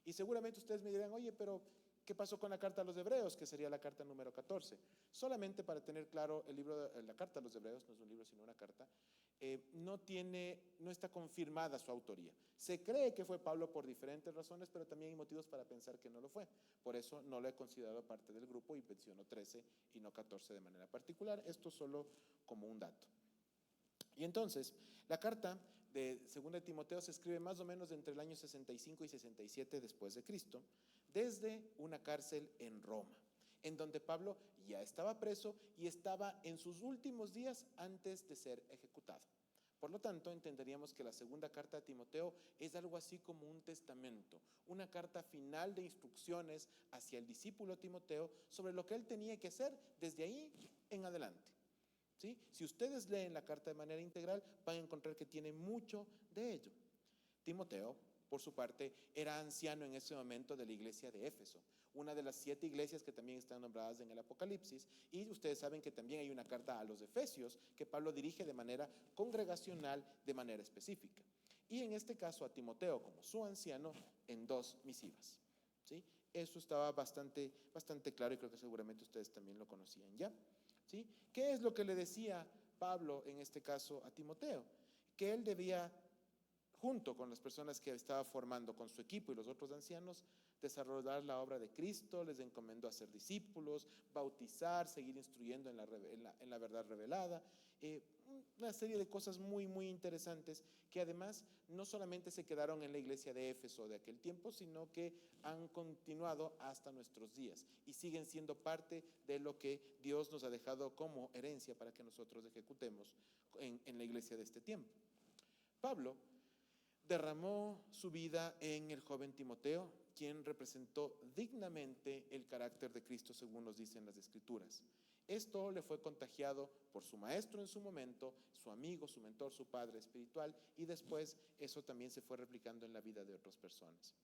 Y seguramente ustedes me dirán, oye, pero ¿qué pasó con la carta a los Hebreos, que sería la carta número 14? Solamente para tener claro, la carta a los Hebreos, no es un libro sino una carta, no está confirmada su autoría. Se cree que fue Pablo por diferentes razones, pero también hay motivos para pensar que no lo fue. Por eso no lo he considerado parte del grupo y menciono 13 y no 14 de manera particular. Esto solo como un dato. Y entonces, la carta de 2 Timoteo se escribe más o menos entre el año 65 y 67 después de Cristo, desde una cárcel en Roma, en donde Pablo ya estaba preso y estaba en sus últimos días antes de ser ejecutado. Por lo tanto, entenderíamos que la segunda carta a Timoteo es algo así como un testamento, una carta final de instrucciones hacia el discípulo Timoteo sobre lo que él tenía que hacer desde ahí en adelante. ¿Sí? Si ustedes leen la carta de manera integral, van a encontrar que tiene mucho de ello. Timoteo, por su parte, era anciano en ese momento de la iglesia de Éfeso, una de las 7 iglesias que también están nombradas en el Apocalipsis, y ustedes saben que también hay una carta a los Efesios que Pablo dirige de manera congregacional, de manera específica. Y en este caso a Timoteo, como su anciano, en 2 misivas. ¿Sí? Eso estaba bastante claro y creo que seguramente ustedes también lo conocían ya. ¿Sí? ¿Qué es lo que le decía Pablo en este caso a Timoteo? Que él debía junto con las personas que estaba formando con su equipo y los otros ancianos, desarrollar la obra de Cristo, les encomendó a ser discípulos, bautizar, seguir instruyendo en la verdad revelada, una serie de cosas muy, muy interesantes que además no solamente se quedaron en la iglesia de Éfeso de aquel tiempo, sino que han continuado hasta nuestros días y siguen siendo parte de lo que Dios nos ha dejado como herencia para que nosotros ejecutemos en la iglesia de este tiempo. Pablo derramó su vida en el joven Timoteo, quien representó dignamente el carácter de Cristo según nos dicen las Escrituras. Esto le fue contagiado por su maestro en su momento, su amigo, su mentor, su padre espiritual, y después eso también se fue replicando en la vida de otras personas.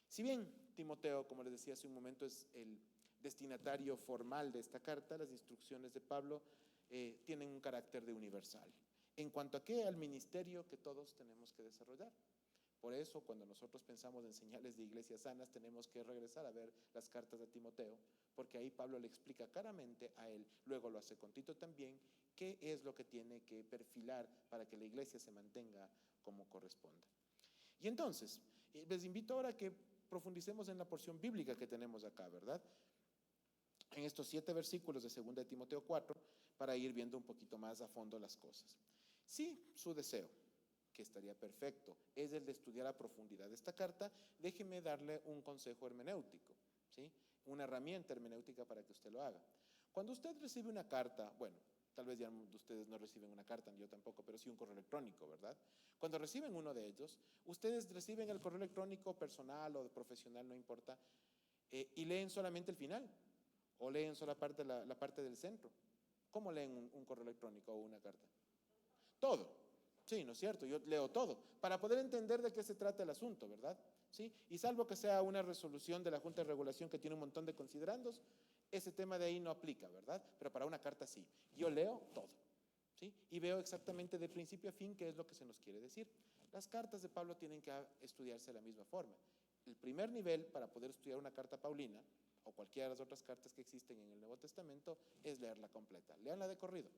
Si bien Timoteo, como les decía hace un momento, es el destinatario formal de esta carta, las instrucciones de Pablo tienen un carácter de universal. ¿En cuanto a qué? Al ministerio que todos tenemos que desarrollar. Por eso, cuando nosotros pensamos en señales de iglesias sanas, tenemos que regresar a ver las cartas de Timoteo, porque ahí Pablo le explica claramente a él, luego lo hace con Tito también, qué es lo que tiene que perfilar para que la iglesia se mantenga como corresponde. Y entonces, les invito ahora a que profundicemos en la porción bíblica que tenemos acá, ¿verdad? En estos 7 versículos de 2 de Timoteo 4, para ir viendo un poquito más a fondo las cosas. Sí, su deseo, que estaría perfecto, es el de estudiar a profundidad esta carta, déjeme darle un consejo hermenéutico, ¿sí? Una herramienta hermenéutica para que usted lo haga. Cuando usted recibe una carta, bueno, tal vez ya ustedes no reciben una carta, ni yo tampoco, pero sí un correo electrónico, ¿verdad? Cuando reciben uno de ellos, ustedes reciben el correo electrónico personal o profesional, no importa, y leen solamente el final, o leen solo la parte del centro. ¿Cómo leen un correo electrónico o una carta? Todo. Sí, ¿no es cierto? Yo leo todo para poder entender de qué se trata el asunto, ¿verdad? ¿Sí? Y salvo que sea una resolución de la Junta de Regulación que tiene un montón de considerandos, ese tema de ahí no aplica, ¿verdad? Pero para una carta sí. Yo leo todo, ¿sí? Y veo exactamente de principio a fin qué es lo que se nos quiere decir. Las cartas de Pablo tienen que estudiarse de la misma forma. El primer nivel para poder estudiar una carta paulina o cualquiera de las otras cartas que existen en el Nuevo Testamento es leerla completa. Leanla de corrido.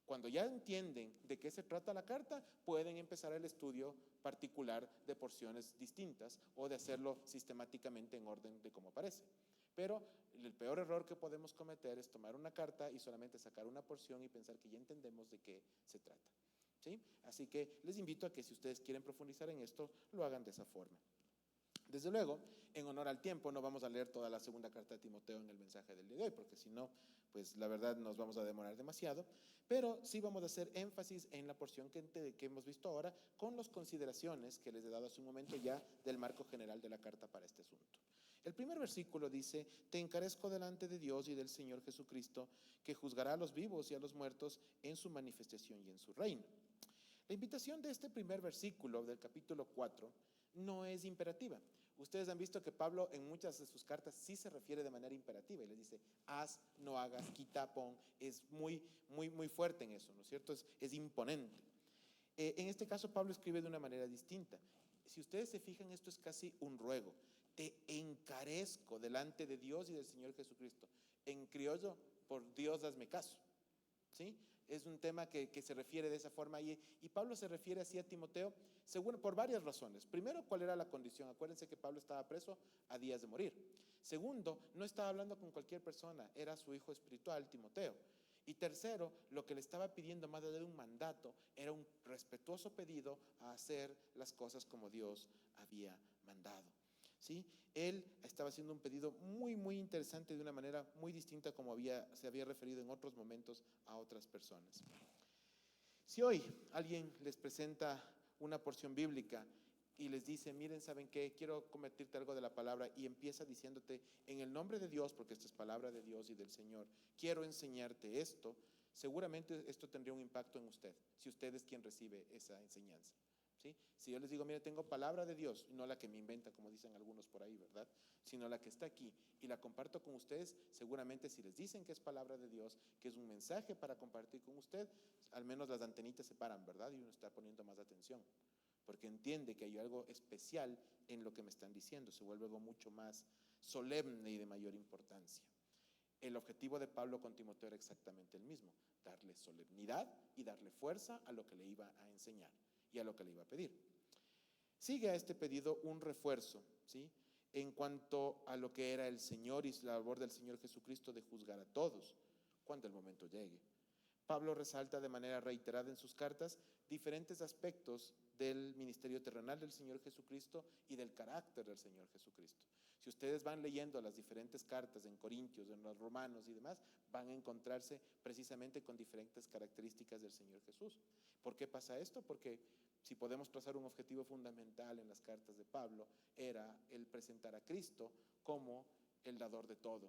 Cuando ya entienden de qué se trata la carta, pueden empezar el estudio particular de porciones distintas o de hacerlo sistemáticamente en orden de cómo aparece. Pero el peor error que podemos cometer es tomar una carta y solamente sacar una porción y pensar que ya entendemos de qué se trata, ¿sí? Así que les invito a que si ustedes quieren profundizar en esto, lo hagan de esa forma. Desde luego, en honor al tiempo, no vamos a leer toda la segunda carta de Timoteo en el mensaje del día de hoy, porque si no, pues la verdad nos vamos a demorar demasiado, pero sí vamos a hacer énfasis en la porción que hemos visto ahora, con las consideraciones que les he dado hace un momento ya del marco general de la carta para este asunto. El primer versículo dice: te encarezco delante de Dios y del Señor Jesucristo, que juzgará a los vivos y a los muertos en su manifestación y en su reino. La invitación de este primer versículo del capítulo 4 no es imperativa. Ustedes han visto que Pablo en muchas de sus cartas sí se refiere de manera imperativa y les dice: haz, no hagas, quita, pon. Es muy fuerte en eso, ¿no es cierto? Es imponente. En este caso Pablo escribe de una manera distinta. Si ustedes se fijan, esto es casi un ruego. Te encarezco delante de Dios y del Señor Jesucristo. En criollo, por Dios hazme caso, ¿sí? Es un tema que se refiere de esa forma y Pablo se refiere así a Timoteo según, por varias razones. Primero, ¿cuál era la condición? Acuérdense que Pablo estaba preso a días de morir. Segundo, no estaba hablando con cualquier persona, era su hijo espiritual, Timoteo. Y tercero, lo que le estaba pidiendo más allá de un mandato era un respetuoso pedido a hacer las cosas como Dios había mandado, ¿sí? Él estaba haciendo un pedido muy interesante de una manera muy distinta como se había referido en otros momentos a otras personas. Si hoy alguien les presenta una porción bíblica y les dice: miren, ¿saben qué? Quiero convertirte algo de la palabra, y empieza diciéndote: en el nombre de Dios, porque esta es palabra de Dios y del Señor, quiero enseñarte esto, seguramente esto tendría un impacto en usted, si usted es quien recibe esa enseñanza, ¿sí? Si yo les digo: mire, tengo palabra de Dios, no la que me inventa como dicen algunos por ahí, ¿verdad? Sino la que está aquí, y la comparto con ustedes, seguramente si les dicen que es palabra de Dios, que es un mensaje para compartir con usted, al menos las antenitas se paran, ¿verdad? Y uno está poniendo más atención, porque entiende que hay algo especial en lo que me están diciendo, se vuelve algo mucho más solemne y de mayor importancia. El objetivo de Pablo con Timoteo era exactamente el mismo: darle solemnidad y darle fuerza a lo que le iba a enseñar y a lo que le iba a pedir. Sigue a este pedido un refuerzo, ¿sí?, en cuanto a lo que era el Señor y la labor del Señor Jesucristo de juzgar a todos cuando el momento llegue. Pablo resalta de manera reiterada en sus cartas diferentes aspectos del ministerio terrenal del Señor Jesucristo y del carácter del Señor Jesucristo. Si ustedes van leyendo las diferentes cartas en Corintios, en los Romanos y demás, van a encontrarse precisamente con diferentes características del Señor Jesús. ¿Por qué pasa esto? Porque si podemos trazar un objetivo fundamental en las cartas de Pablo, era el presentar a Cristo como el dador de todo,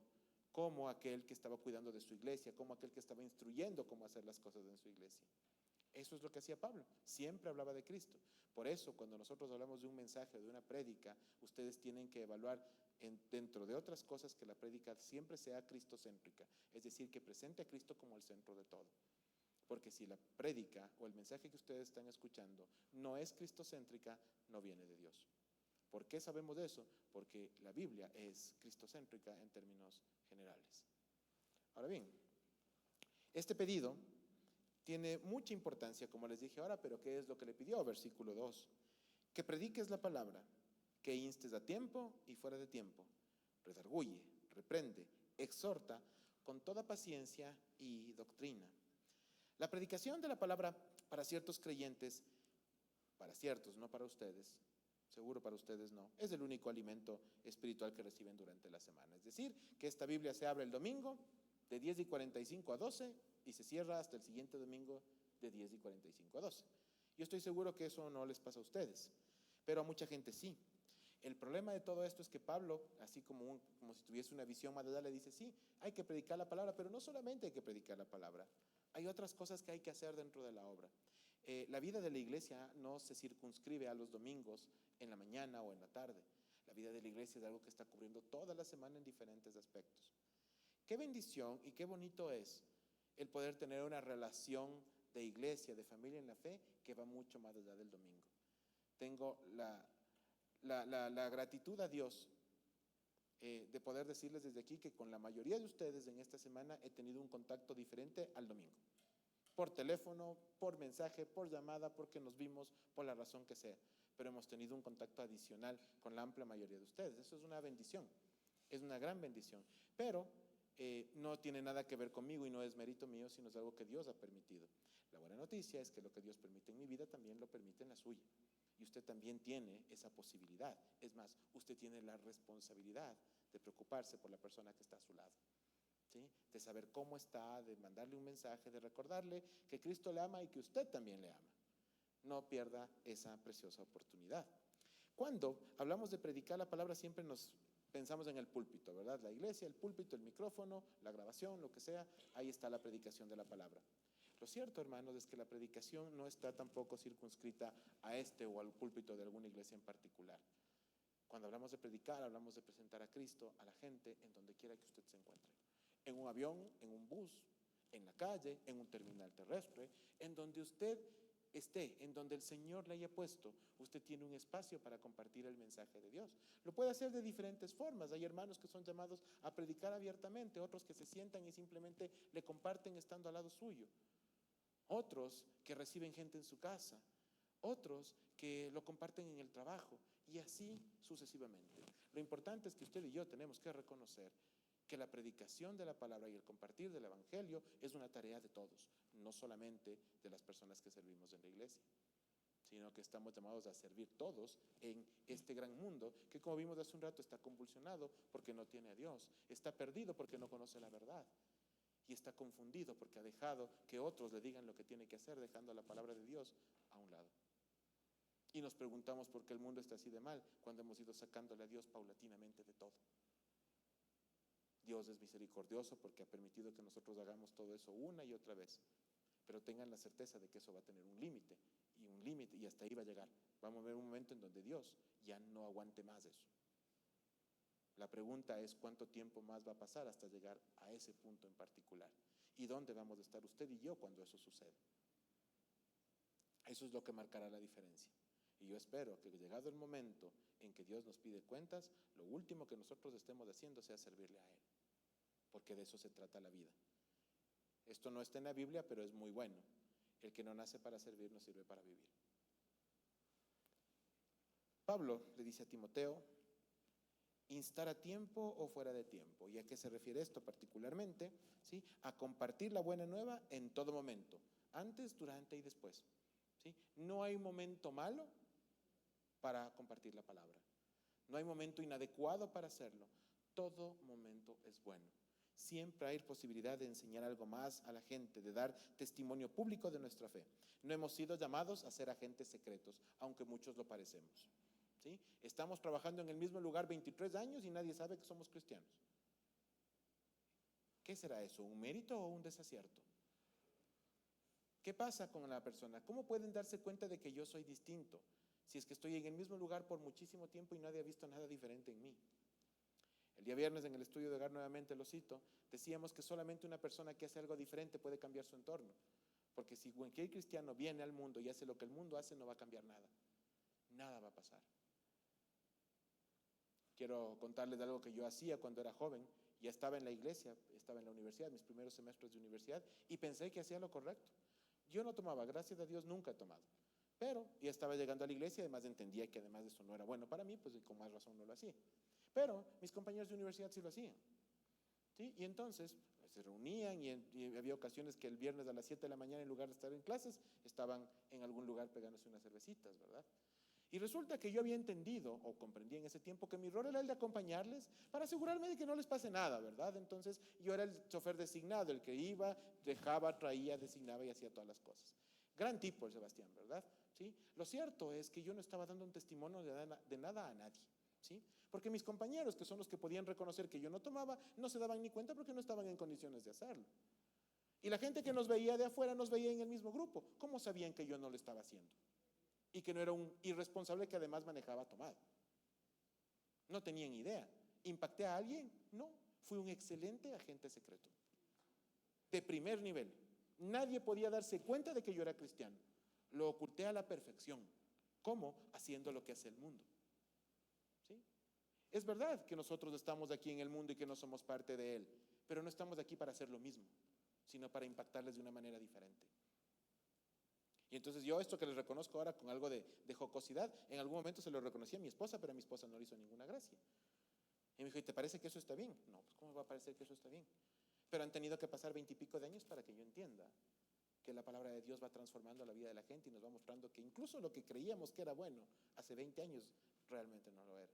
como aquel que estaba cuidando de su iglesia, como aquel que estaba instruyendo cómo hacer las cosas en su iglesia. Eso es lo que hacía Pablo, siempre hablaba de Cristo. Por eso, cuando nosotros hablamos de un mensaje, de una prédica, ustedes tienen que evaluar dentro de otras cosas que la prédica siempre sea cristocéntrica, es decir, que presente a Cristo como el centro de todo. Porque si la prédica o el mensaje que ustedes están escuchando no es cristocéntrica, no viene de Dios. ¿Por qué sabemos de eso? Porque la Biblia es cristocéntrica en términos generales. Ahora bien, este pedido tiene mucha importancia, como les dije ahora, pero ¿qué es lo que le pidió? Versículo 2. Que prediques la palabra, que instes a tiempo y fuera de tiempo, redarguye, reprende, exhorta con toda paciencia y doctrina. La predicación de la palabra para ciertos creyentes, para ciertos, no para ustedes, seguro para ustedes no, es el único alimento espiritual que reciben durante la semana. Es decir, que esta Biblia se abre el domingo de 10:45 a 12 y se cierra hasta el siguiente domingo de 10:45 a 12. Yo estoy seguro que eso no les pasa a ustedes, pero a mucha gente sí. El problema de todo esto es que Pablo, así como si tuviese una visión más allá, le dice, sí, hay que predicar la palabra, pero no solamente hay que predicar la palabra, hay otras cosas que hay que hacer dentro de la obra. La vida de la iglesia no se circunscribe a los domingos en la mañana o en la tarde. La vida de la iglesia es algo que está cubriendo toda la semana en diferentes aspectos. Qué bendición y qué bonito es el poder tener una relación de iglesia, de familia en la fe, que va mucho más allá del domingo. Tengo la gratitud a Dios de poder decirles desde aquí que con la mayoría de ustedes en esta semana he tenido un contacto diferente al domingo. Por teléfono, por mensaje, por llamada, porque nos vimos, por la razón que sea. Pero hemos tenido un contacto adicional con la amplia mayoría de ustedes. Eso es una bendición, es una gran bendición. Pero no tiene nada que ver conmigo y no es mérito mío, sino es algo que Dios ha permitido. La buena noticia es que lo que Dios permite en mi vida también lo permite en la suya. Y usted también tiene esa posibilidad. Es más, usted tiene la responsabilidad de preocuparse por la persona que está a su lado, ¿sí? De saber cómo está, de mandarle un mensaje, de recordarle que Cristo le ama y que usted también le ama. No pierda esa preciosa oportunidad. Cuando hablamos de predicar la palabra, siempre nos pensamos en el púlpito, ¿verdad? La iglesia, el púlpito, el micrófono, la grabación, lo que sea, ahí está la predicación de la palabra. Lo cierto, hermanos, es que la predicación no está tampoco circunscrita a este o al púlpito de alguna iglesia en particular. Cuando hablamos de predicar, hablamos de presentar a Cristo a la gente en donde quiera que usted se encuentre. En un avión, en un bus, en la calle, en un terminal terrestre, en donde usted esté, en donde el Señor le haya puesto, usted tiene un espacio para compartir el mensaje de Dios. Lo puede hacer de diferentes formas. Hay hermanos que son llamados a predicar abiertamente, otros que se sientan y simplemente le comparten estando al lado suyo. Otros que reciben gente en su casa, otros que lo comparten en el trabajo y así sucesivamente. Lo importante es que usted y yo tenemos que reconocer que la predicación de la palabra y el compartir del evangelio es una tarea de todos, no solamente de las personas que servimos en la iglesia, sino que estamos llamados a servir todos en este gran mundo que, como vimos hace un rato, está convulsionado porque no tiene a Dios, está perdido porque no conoce la verdad. Y está confundido porque ha dejado que otros le digan lo que tiene que hacer, dejando la palabra de Dios a un lado. Y nos preguntamos por qué el mundo está así de mal, cuando hemos ido sacándole a Dios paulatinamente de todo. Dios es misericordioso porque ha permitido que nosotros hagamos todo eso una y otra vez. Pero tengan la certeza de que eso va a tener un límite, y hasta ahí va a llegar. Vamos a ver un momento en donde Dios ya no aguante más eso. La pregunta es cuánto tiempo más va a pasar hasta llegar a ese punto en particular. ¿Y dónde vamos a estar usted y yo cuando eso suceda? Eso es lo que marcará la diferencia. Y yo espero que llegado el momento en que Dios nos pide cuentas, lo último que nosotros estemos haciendo sea servirle a Él. Porque de eso se trata la vida. Esto no está en la Biblia, pero es muy bueno. El que no nace para servir no sirve para vivir. Pablo le dice a Timoteo, instar a tiempo o fuera de tiempo. ¿Y a qué se refiere esto particularmente? ¿Sí? A compartir la buena nueva en todo momento, antes, durante y después. ¿Sí? No hay momento malo para compartir la palabra. No hay momento inadecuado para hacerlo. Todo momento es bueno. Siempre hay posibilidad de enseñar algo más a la gente, de dar testimonio público de nuestra fe. No hemos sido llamados a ser agentes secretos, aunque muchos lo parecemos. ¿Sí? Estamos trabajando en el mismo lugar 23 años y nadie sabe que somos cristianos. ¿Qué será eso? ¿Un mérito o un desacierto? ¿Qué pasa con la persona? ¿Cómo pueden darse cuenta de que yo soy distinto? Si es que estoy en el mismo lugar por muchísimo tiempo y nadie ha visto nada diferente en mí. El día viernes en el estudio de hogar, nuevamente lo cito, decíamos que solamente una persona que hace algo diferente puede cambiar su entorno. Porque si cualquier cristiano viene al mundo y hace lo que el mundo hace, no va a cambiar nada. Nada va a pasar. Quiero contarles de algo que yo hacía cuando era joven. Ya estaba en la iglesia, estaba en la universidad, mis primeros semestres de universidad, y pensé que hacía lo correcto. Yo no tomaba, gracias a Dios nunca he tomado. Pero ya estaba llegando a la iglesia y además entendía que además de eso no era bueno para mí, pues con más razón no lo hacía. Pero mis compañeros de universidad sí lo hacían. ¿Sí? Y entonces se reunían y había ocasiones que el viernes a las 7 de la mañana, en lugar de estar en clases, estaban en algún lugar pegándose unas cervecitas, ¿verdad? Y resulta que yo había entendido o comprendí en ese tiempo que mi rol era el de acompañarles para asegurarme de que no les pase nada, ¿verdad? Entonces yo era el chofer designado, el que iba, dejaba, traía, designaba y hacía todas las cosas. Gran tipo el Sebastián, ¿verdad? ¿Sí? Lo cierto es que yo no estaba dando un testimonio de nada a nadie. ¿Sí? Porque mis compañeros, que son los que podían reconocer que yo no tomaba, no se daban ni cuenta porque no estaban en condiciones de hacerlo. Y la gente que nos veía de afuera nos veía en el mismo grupo. ¿Cómo sabían que yo no lo estaba haciendo? Y que no era un irresponsable que además manejaba tomado. No tenían idea. ¿Impacté a alguien? No. Fui un excelente agente secreto. De primer nivel. Nadie podía darse cuenta de que yo era cristiano. Lo oculté a la perfección. ¿Cómo? Haciendo lo que hace el mundo. ¿Sí? Es verdad que nosotros estamos aquí en el mundo y que no somos parte de él, pero no estamos aquí para hacer lo mismo, sino para impactarles de una manera diferente. Y entonces yo esto que les reconozco ahora con algo de jocosidad, en algún momento se lo reconocí a mi esposa, pero a mi esposa no le hizo ninguna gracia. Y me dijo, ¿y te parece que eso está bien? No, pues ¿cómo va a parecer que eso está bien? Pero han tenido que pasar 20 y pico de años para que yo entienda que la palabra de Dios va transformando la vida de la gente y nos va mostrando que incluso lo que creíamos que era bueno hace 20 años realmente no lo era.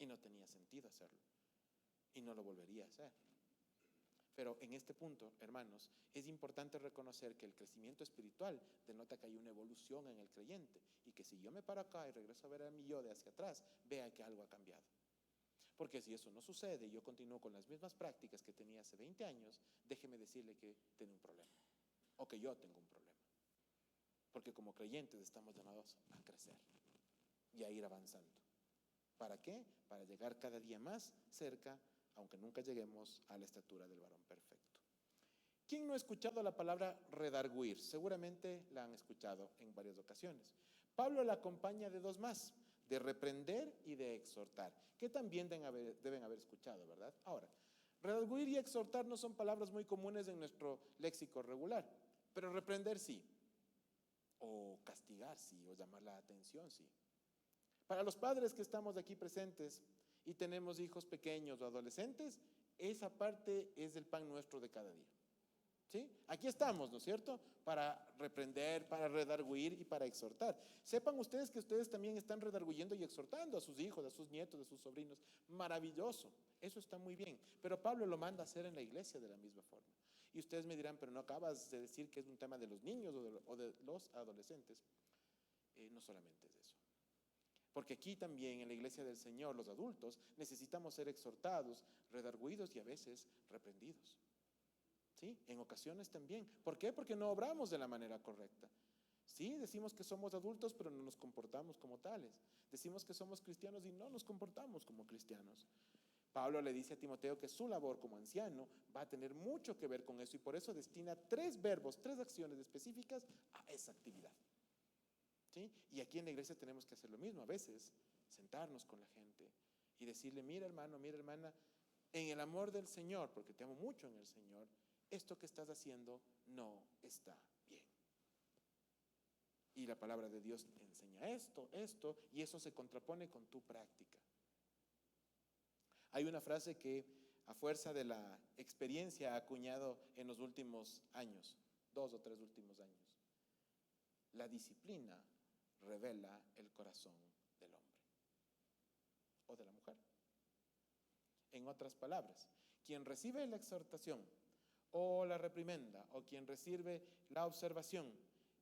Y no tenía sentido hacerlo. Y no lo volvería a hacer. Pero en este punto, hermanos, es importante reconocer que el crecimiento espiritual denota que hay una evolución en el creyente y que si yo me paro acá y regreso a ver a mi yo de hacia atrás, vea que algo ha cambiado. Porque si eso no sucede y yo continúo con las mismas prácticas que tenía hace 20 años, déjeme decirle que tiene un problema. O que yo tengo un problema. Porque como creyentes estamos llamados a crecer y a ir avanzando. ¿Para qué? Para llegar cada día más cerca, aunque nunca lleguemos a la estatura del varón perfecto. ¿Quién no ha escuchado la palabra redarguir? Seguramente la han escuchado en varias ocasiones. Pablo la acompaña de dos más, de reprender y de exhortar, que también deben haber escuchado, ¿verdad? Ahora, redarguir y exhortar no son palabras muy comunes en nuestro léxico regular, pero reprender sí, o castigar sí, o llamar la atención sí. Para los padres que estamos aquí presentes y tenemos hijos pequeños o adolescentes, esa parte es el pan nuestro de cada día. ¿Sí? Aquí estamos, ¿no es cierto? Para reprender, para redarguir y para exhortar. Sepan ustedes que ustedes también están redarguyendo y exhortando a sus hijos, a sus nietos, a sus sobrinos. Maravilloso, eso está muy bien. Pero Pablo lo manda a hacer en la iglesia de la misma forma. Y ustedes me dirán, pero no acabas de decir que es un tema de los niños o de los adolescentes. No solamente es eso. Porque aquí también en la iglesia del Señor, los adultos, necesitamos ser exhortados, redarguidos y a veces reprendidos. ¿Sí? En ocasiones también. ¿Por qué? Porque no obramos de la manera correcta. Sí, decimos que somos adultos, pero no nos comportamos como tales. Decimos que somos cristianos y no nos comportamos como cristianos. Pablo le dice a Timoteo que su labor como anciano va a tener mucho que ver con eso y por eso destina 3 verbos, 3 acciones específicas a esa actividad. ¿Sí? Y aquí en la iglesia tenemos que hacer lo mismo. A veces, sentarnos con la gente y decirle, mira hermano, mira hermana, en el amor del Señor, porque te amo mucho en el Señor, esto que estás haciendo no está bien. Y la palabra de Dios enseña esto, y eso se contrapone con tu práctica. Hay una frase que a fuerza de la experiencia ha acuñado en los últimos años, 2 o 3 últimos años. La disciplina revela el corazón del hombre o de la mujer. En otras palabras, quien recibe la exhortación o la reprimenda, o quien recibe la observación,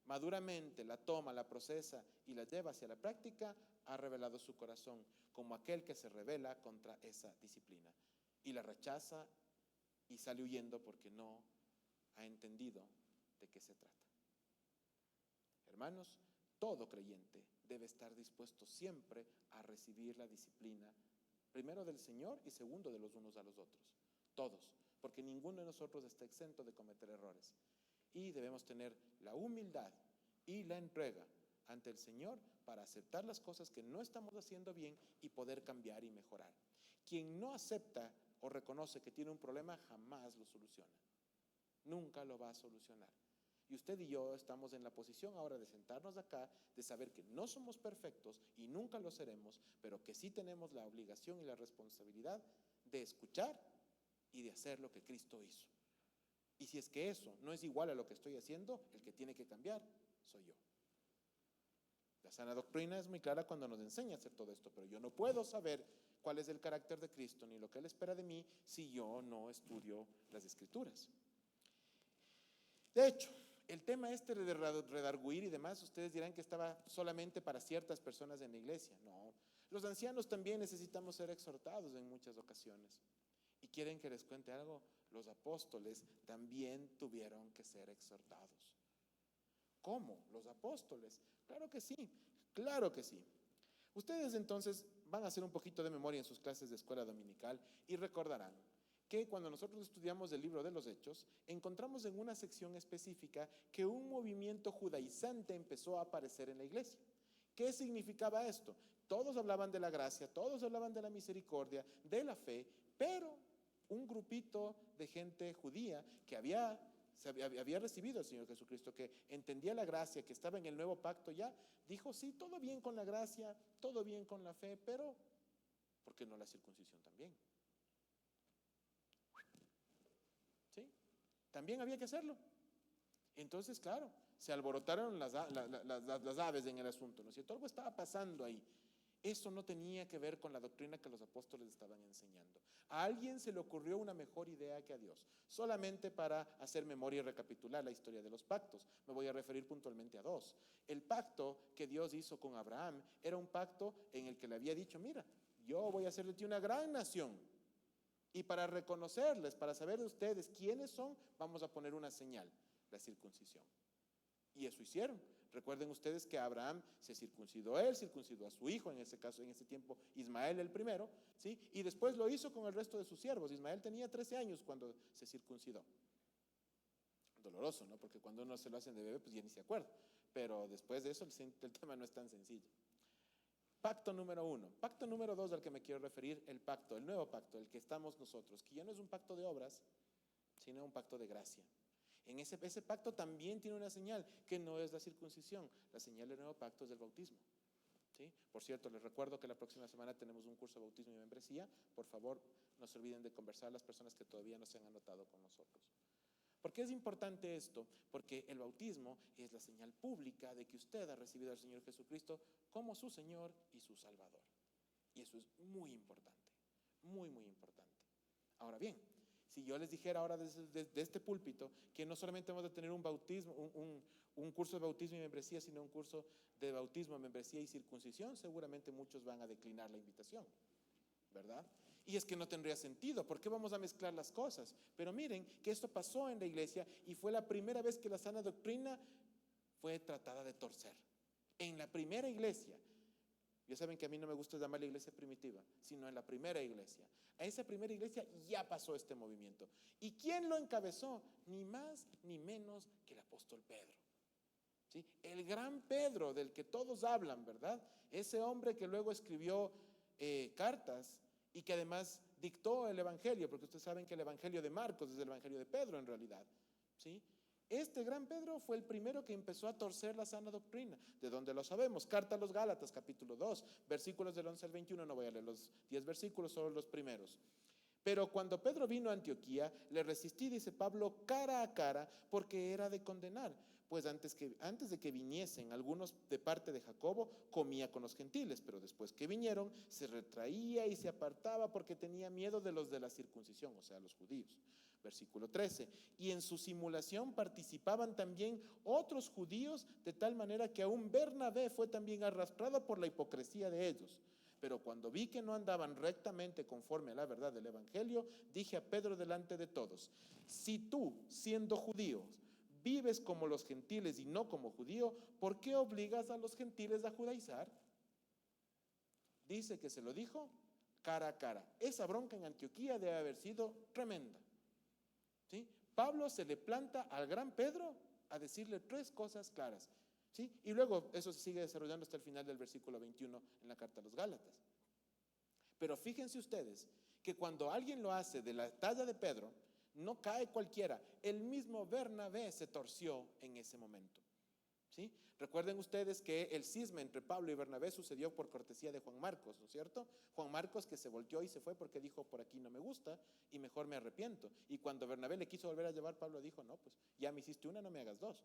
maduramente la toma, la procesa y la lleva hacia la práctica, ha revelado su corazón como aquel que se rebela contra esa disciplina y la rechaza y sale huyendo porque no ha entendido de qué se trata. Hermanos, todo creyente debe estar dispuesto siempre a recibir la disciplina, primero del Señor y segundo de los unos a los otros. Todos, porque ninguno de nosotros está exento de cometer errores. Y debemos tener la humildad y la entrega ante el Señor para aceptar las cosas que no estamos haciendo bien y poder cambiar y mejorar. Quien no acepta o reconoce que tiene un problema jamás lo soluciona. Nunca lo va a solucionar. Y usted y yo estamos en la posición ahora de sentarnos acá, de saber que no somos perfectos y nunca lo seremos, pero que sí tenemos la obligación y la responsabilidad de escuchar y de hacer lo que Cristo hizo. Y si es que eso no es igual a lo que estoy haciendo, el que tiene que cambiar soy yo. La sana doctrina es muy clara cuando nos enseña a hacer todo esto, pero yo no puedo saber cuál es el carácter de Cristo ni lo que Él espera de mí si yo no estudio las Escrituras. De hecho, el tema este de redarguir y demás, ustedes dirán que estaba solamente para ciertas personas en la iglesia. No, los ancianos también necesitamos ser exhortados en muchas ocasiones. ¿Y quieren que les cuente algo? Los apóstoles también tuvieron que ser exhortados. ¿Cómo? Los apóstoles. Claro que sí, claro que sí. Ustedes entonces van a hacer un poquito de memoria en sus clases de escuela dominical y recordarán que cuando nosotros estudiamos el libro de los Hechos, encontramos en una sección específica que un movimiento judaizante empezó a aparecer en la iglesia. ¿Qué significaba esto? Todos hablaban de la gracia, todos hablaban de la misericordia, de la fe, pero un grupito de gente judía que había recibido al Señor Jesucristo, que entendía la gracia, que estaba en el nuevo pacto ya, dijo, sí, todo bien con la gracia, todo bien con la fe, pero ¿por qué no la circuncisión también? ¿Sí? También había que hacerlo. Entonces, claro, se alborotaron las aves en el asunto, ¿no es cierto? Algo estaba pasando ahí. Eso no tenía que ver con la doctrina que los apóstoles estaban enseñando. A alguien se le ocurrió una mejor idea que a Dios, solamente para hacer memoria y recapitular la historia de los pactos. Me voy a referir puntualmente a 2. El pacto que Dios hizo con Abraham era un pacto en el que le había dicho, mira, yo voy a hacer de ti una gran nación. Y para reconocerles, para saber de ustedes quiénes son, vamos a poner una señal, la circuncisión. Y eso hicieron. Recuerden ustedes que Abraham se circuncidó él, circuncidó a su hijo, en ese caso, en ese tiempo, Ismael el primero, ¿sí? Y después lo hizo con el resto de sus siervos. Ismael tenía 13 años cuando se circuncidó. Doloroso, ¿no? Porque cuando uno se lo hacen de bebé, pues ya ni se acuerda. Pero después de eso, el tema no es tan sencillo. Pacto número 1. Pacto número 2 al que me quiero referir, el pacto, el nuevo pacto, el que estamos nosotros, que ya no es un pacto de obras, sino un pacto de gracia. En ese pacto también tiene una señal, que no es la circuncisión. La señal del nuevo pacto es el bautismo. ¿Sí? Por cierto, les recuerdo que la próxima semana tenemos un curso de bautismo y membresía. Por favor, no se olviden de conversar a las personas que todavía no se han anotado con nosotros. ¿Por qué es importante esto? Porque el bautismo es la señal pública de que usted ha recibido al Señor Jesucristo como su Señor y su Salvador. Y eso es muy importante, muy, muy importante. Ahora bien, si yo les dijera ahora desde este púlpito que no solamente vamos a tener un bautismo, un curso de bautismo y membresía, sino un curso de bautismo, membresía y circuncisión, seguramente muchos van a declinar la invitación, ¿verdad? Y es que no tendría sentido. ¿Por qué vamos a mezclar las cosas? Pero miren que esto pasó en la iglesia y fue la primera vez que la sana doctrina fue tratada de torcer. En la primera iglesia. Ya saben que a mí no me gusta llamar la iglesia primitiva, sino en la primera iglesia. A esa primera iglesia ya pasó este movimiento. ¿Y quién lo encabezó? Ni más ni menos que el apóstol Pedro. ¿Sí? El gran Pedro del que todos hablan, ¿verdad? Ese hombre que luego escribió cartas y que además dictó el evangelio, porque ustedes saben que el evangelio de Marcos es el evangelio de Pedro en realidad. ¿Sí? Este gran Pedro fue el primero que empezó a torcer la sana doctrina. ¿De dónde lo sabemos? Carta a los Gálatas, capítulo 2, versículos del 11 al 21. No voy a leer los 10 versículos, solo los primeros. Pero cuando Pedro vino a Antioquía, le resistí, dice Pablo, cara a cara, porque era de condenar. Pues antes de que viniesen algunos de parte de Jacobo, comía con los gentiles, pero después que vinieron, se retraía y se apartaba porque tenía miedo de los de la circuncisión, o sea, los judíos. Versículo 13, y en su simulación participaban también otros judíos, de tal manera que aún Bernabé fue también arrastrado por la hipocresía de ellos. Pero cuando vi que no andaban rectamente conforme a la verdad del evangelio, dije a Pedro delante de todos: si tú, siendo judío, vives como los gentiles y no como judío, ¿por qué obligas a los gentiles a judaizar? Dice que se lo dijo cara a cara. Esa bronca en Antioquía debe haber sido tremenda. ¿Sí? Pablo se le planta al gran Pedro a decirle 3 cosas claras. ¿Sí? Y luego eso se sigue desarrollando hasta el final del versículo 21 en la carta a los Gálatas. Pero fíjense ustedes que cuando alguien lo hace de la talla de Pedro, no cae cualquiera. El mismo Bernabé se torció en ese momento. ¿Sí? Recuerden ustedes que el cisma entre Pablo y Bernabé sucedió por cortesía de Juan Marcos, ¿no es cierto? Juan Marcos, que se volteó y se fue porque dijo: por aquí no me gusta y mejor me arrepiento. Y cuando Bernabé le quiso volver a llevar, Pablo dijo: no, pues ya me hiciste una, no me hagas 2.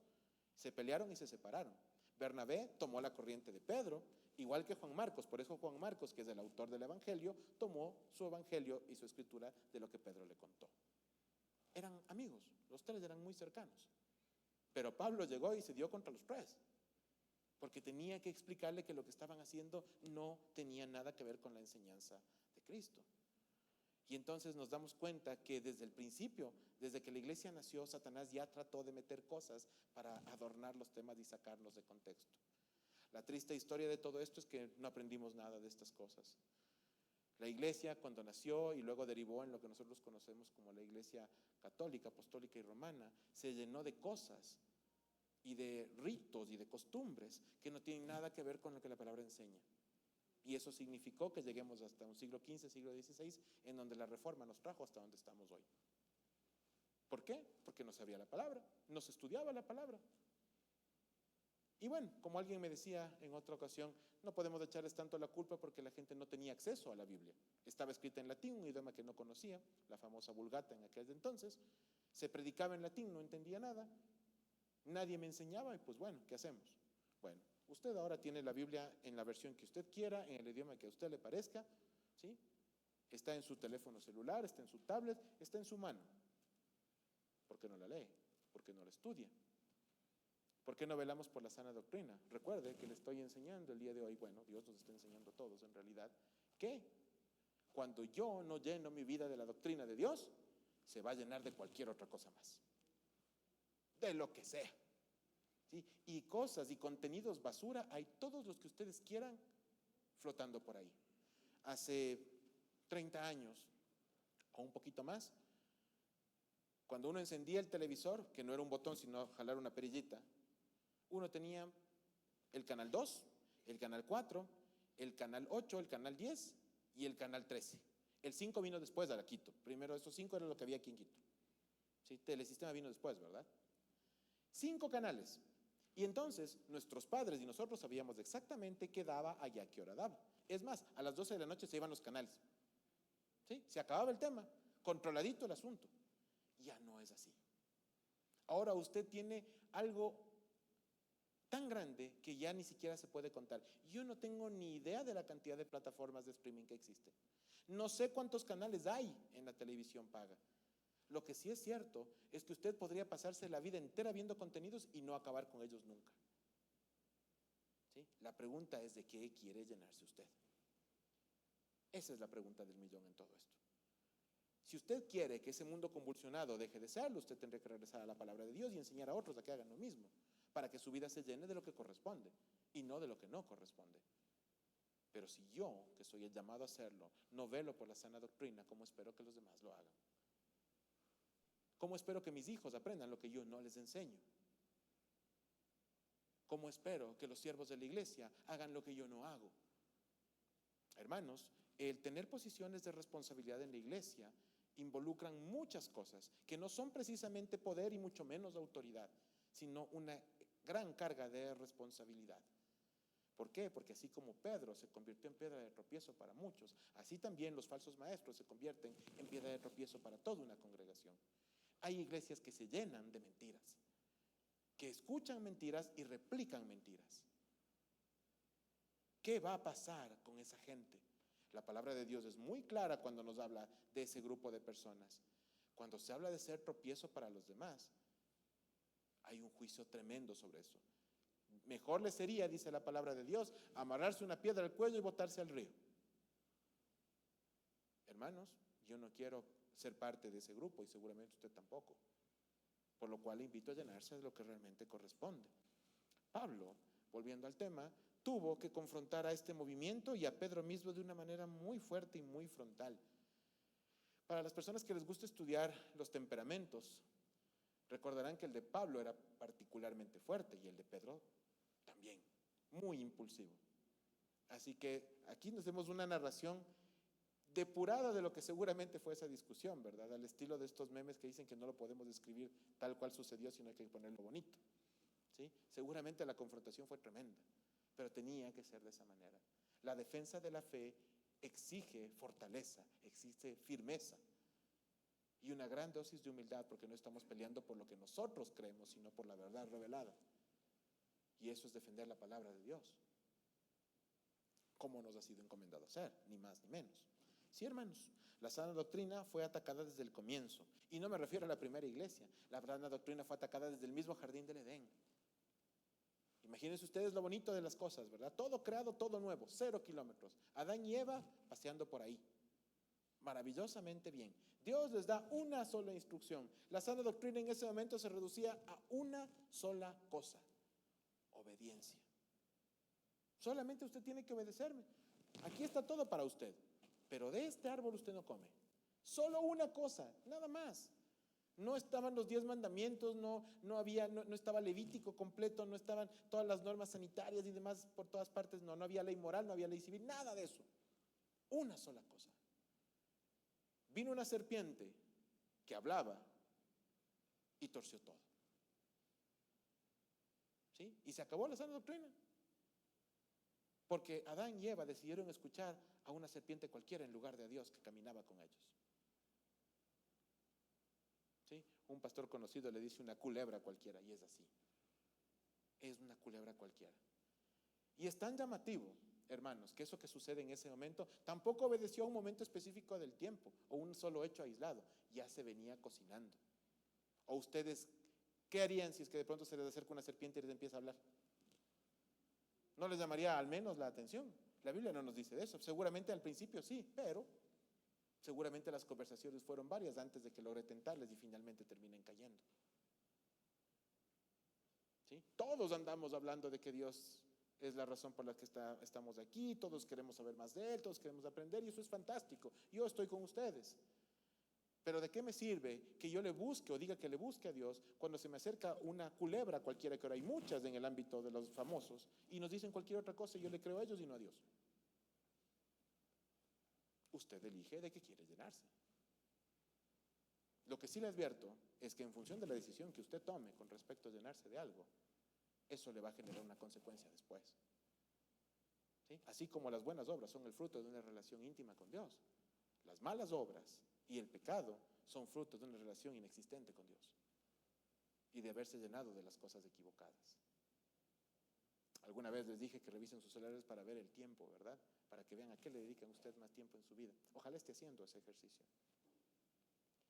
Se pelearon y se separaron. Bernabé tomó la corriente de Pedro, igual que Juan Marcos. Por eso Juan Marcos, que es el autor del evangelio, tomó su evangelio y su escritura de lo que Pedro le contó. Eran amigos, los 3 eran muy cercanos. Pero Pablo llegó y se dio contra los 3, porque tenía que explicarle que lo que estaban haciendo no tenía nada que ver con la enseñanza de Cristo. Y entonces nos damos cuenta que desde el principio, desde que la iglesia nació, Satanás ya trató de meter cosas para adornar los temas y sacarlos de contexto. La triste historia de todo esto es que no aprendimos nada de estas cosas. La iglesia, cuando nació y luego derivó en lo que nosotros conocemos como la iglesia católica, apostólica y romana, se llenó de cosas y de ritos y de costumbres que no tienen nada que ver con lo que la palabra enseña. Y eso significó que lleguemos hasta un siglo XV, siglo XVI, en donde la reforma nos trajo hasta donde estamos hoy. ¿Por qué? Porque no sabía la palabra, no se estudiaba la palabra. Y bueno, como alguien me decía en otra ocasión, no podemos echarles tanto la culpa porque la gente no tenía acceso a la Biblia. Estaba escrita en latín, un idioma que no conocía, la famosa Vulgata en aquel entonces. Se predicaba en latín, no entendía nada. Nadie me enseñaba y pues bueno, ¿qué hacemos? Bueno, usted ahora tiene la Biblia en la versión que usted quiera, en el idioma que a usted le parezca, ¿sí? Está en su teléfono celular, está en su tablet, está en su mano. ¿Por qué no la lee? ¿Por qué no la estudia? ¿Por qué no velamos por la sana doctrina? Recuerde que le estoy enseñando el día de hoy, bueno, Dios nos está enseñando a todos en realidad, que cuando yo no lleno mi vida de la doctrina de Dios, se va a llenar de cualquier otra cosa más. De lo que sea. ¿Sí? Y cosas y contenidos basura, hay todos los que ustedes quieran flotando por ahí. Hace 30 años o un poquito más, cuando uno encendía el televisor, que no era un botón sino jalar una perillita, uno tenía el canal 2, el canal 4, el canal 8, el canal 10 y el canal 13. El 5 vino después de la Quito. Primero esos 5 era lo que había aquí en Quito. ¿Sí? Telesistema vino después, ¿verdad? 5 canales. Y entonces nuestros padres y nosotros sabíamos exactamente qué daba allá, qué hora daba. Es más, a las 12 de la noche se iban los canales. ¿Sí? Se acababa el tema, controladito el asunto. Ya no es así. Ahora usted tiene algo tan grande que ya ni siquiera se puede contar. Yo no tengo ni idea de la cantidad de plataformas de streaming que existen. No sé cuántos canales hay en la televisión paga. Lo que sí es cierto es que usted podría pasarse la vida entera viendo contenidos y no acabar con ellos nunca. ¿Sí? La pregunta es: ¿de qué quiere llenarse usted? Esa es la pregunta del millón en todo esto. Si usted quiere que ese mundo convulsionado deje de serlo, usted tendría que regresar a la palabra de Dios y enseñar a otros a que hagan lo mismo, para que su vida se llene de lo que corresponde y no de lo que no corresponde. Pero si yo, que soy el llamado a hacerlo, no velo por la sana doctrina, ¿cómo espero que los demás lo hagan? ¿Cómo espero que mis hijos aprendan lo que yo no les enseño? ¿Cómo espero que los siervos de la iglesia hagan lo que yo no hago? Hermanos, el tener posiciones de responsabilidad en la iglesia involucran muchas cosas que no son precisamente poder y mucho menos autoridad, sino una gran carga de responsabilidad. ¿Por qué? Porque así como Pedro se convirtió en piedra de tropiezo para muchos, así también los falsos maestros se convierten en piedra de tropiezo para toda una congregación. Hay iglesias que se llenan de mentiras, que escuchan mentiras y replican mentiras. ¿Qué va a pasar con esa gente? La palabra de Dios es muy clara cuando nos habla de ese grupo de personas. Cuando se habla de ser tropiezo para los demás, hay un juicio tremendo sobre eso. Mejor le sería, dice la palabra de Dios, amarrarse una piedra al cuello y botarse al río. Hermanos, yo no quiero ser parte de ese grupo y seguramente usted tampoco. Por lo cual le invito a llenarse de lo que realmente corresponde. Pablo, volviendo al tema, tuvo que confrontar a este movimiento y a Pedro mismo de una manera muy fuerte y muy frontal. Para las personas que les gusta estudiar los temperamentos, recordarán que el de Pablo era particularmente fuerte y el de Pedro también, muy impulsivo. Así que aquí nos vemos una narración depurada de lo que seguramente fue esa discusión, ¿verdad? Al estilo de estos memes que dicen que no lo podemos describir tal cual sucedió, sino hay que ponerlo bonito, ¿sí? Seguramente la confrontación fue tremenda, pero tenía que ser de esa manera. La defensa de la fe exige fortaleza, exige firmeza y una gran dosis de humildad, porque no estamos peleando por lo que nosotros creemos, sino por la verdad revelada. Y eso es defender la palabra de Dios, como nos ha sido encomendado hacer, ni más ni menos. Sí, hermanos, la sana doctrina fue atacada desde el comienzo, y no me refiero a la primera iglesia. La sana doctrina fue atacada desde el mismo jardín del Edén. Imagínense ustedes lo bonito de las cosas, ¿verdad? Todo creado, todo nuevo, 0 kilómetros. Adán y Eva paseando por ahí, maravillosamente bien. Dios les da una sola instrucción. La sana doctrina en ese momento se reducía a una sola cosa: obediencia. Solamente usted tiene que obedecerme. Aquí está todo para usted, pero de este árbol usted no come. Solo una cosa, nada más. No estaban los 10 mandamientos, no estaba Levítico completo, no estaban todas las normas sanitarias y demás por todas partes, no había ley moral, no había ley civil, nada de eso. Una sola cosa. Vino una serpiente que hablaba y torció todo. ¿Sí? Y se acabó la sana doctrina. Porque Adán y Eva decidieron escuchar a una serpiente cualquiera en lugar de a Dios que caminaba con ellos. ¿Sí? Un pastor conocido le dice una culebra cualquiera, y es así. Es una culebra cualquiera. Y es tan llamativo, hermanos, que eso que sucede en ese momento tampoco obedeció a un momento específico del tiempo o un solo hecho aislado, ya se venía cocinando. ¿O ustedes qué harían si es que de pronto se les acerca una serpiente y les empieza a hablar? ¿No les llamaría al menos la atención? La Biblia no nos dice de eso. Seguramente al principio sí, pero seguramente las conversaciones fueron varias antes de que logre tentarles y finalmente terminen cayendo. ¿Sí? Todos andamos hablando de que Dios es la razón por la que estamos aquí, todos queremos saber más de Él, todos queremos aprender, y eso es fantástico. Yo estoy con ustedes. Pero ¿de qué me sirve que yo le busque o diga que le busque a Dios cuando se me acerca una culebra cualquiera, que ahora hay muchas en el ámbito de los famosos, y nos dicen cualquier otra cosa y yo le creo a ellos y no a Dios? Usted elige de qué quiere llenarse. Lo que sí le advierto es que en función de la decisión que usted tome con respecto a llenarse de algo, eso le va a generar una consecuencia después. ¿Sí? Así como las buenas obras son el fruto de una relación íntima con Dios, las malas obras y el pecado son frutos de una relación inexistente con Dios y de haberse llenado de las cosas equivocadas. Alguna vez les dije que revisen sus celulares para ver el tiempo, ¿verdad? Para que vean a qué le dedican usted más tiempo en su vida. Ojalá esté haciendo ese ejercicio.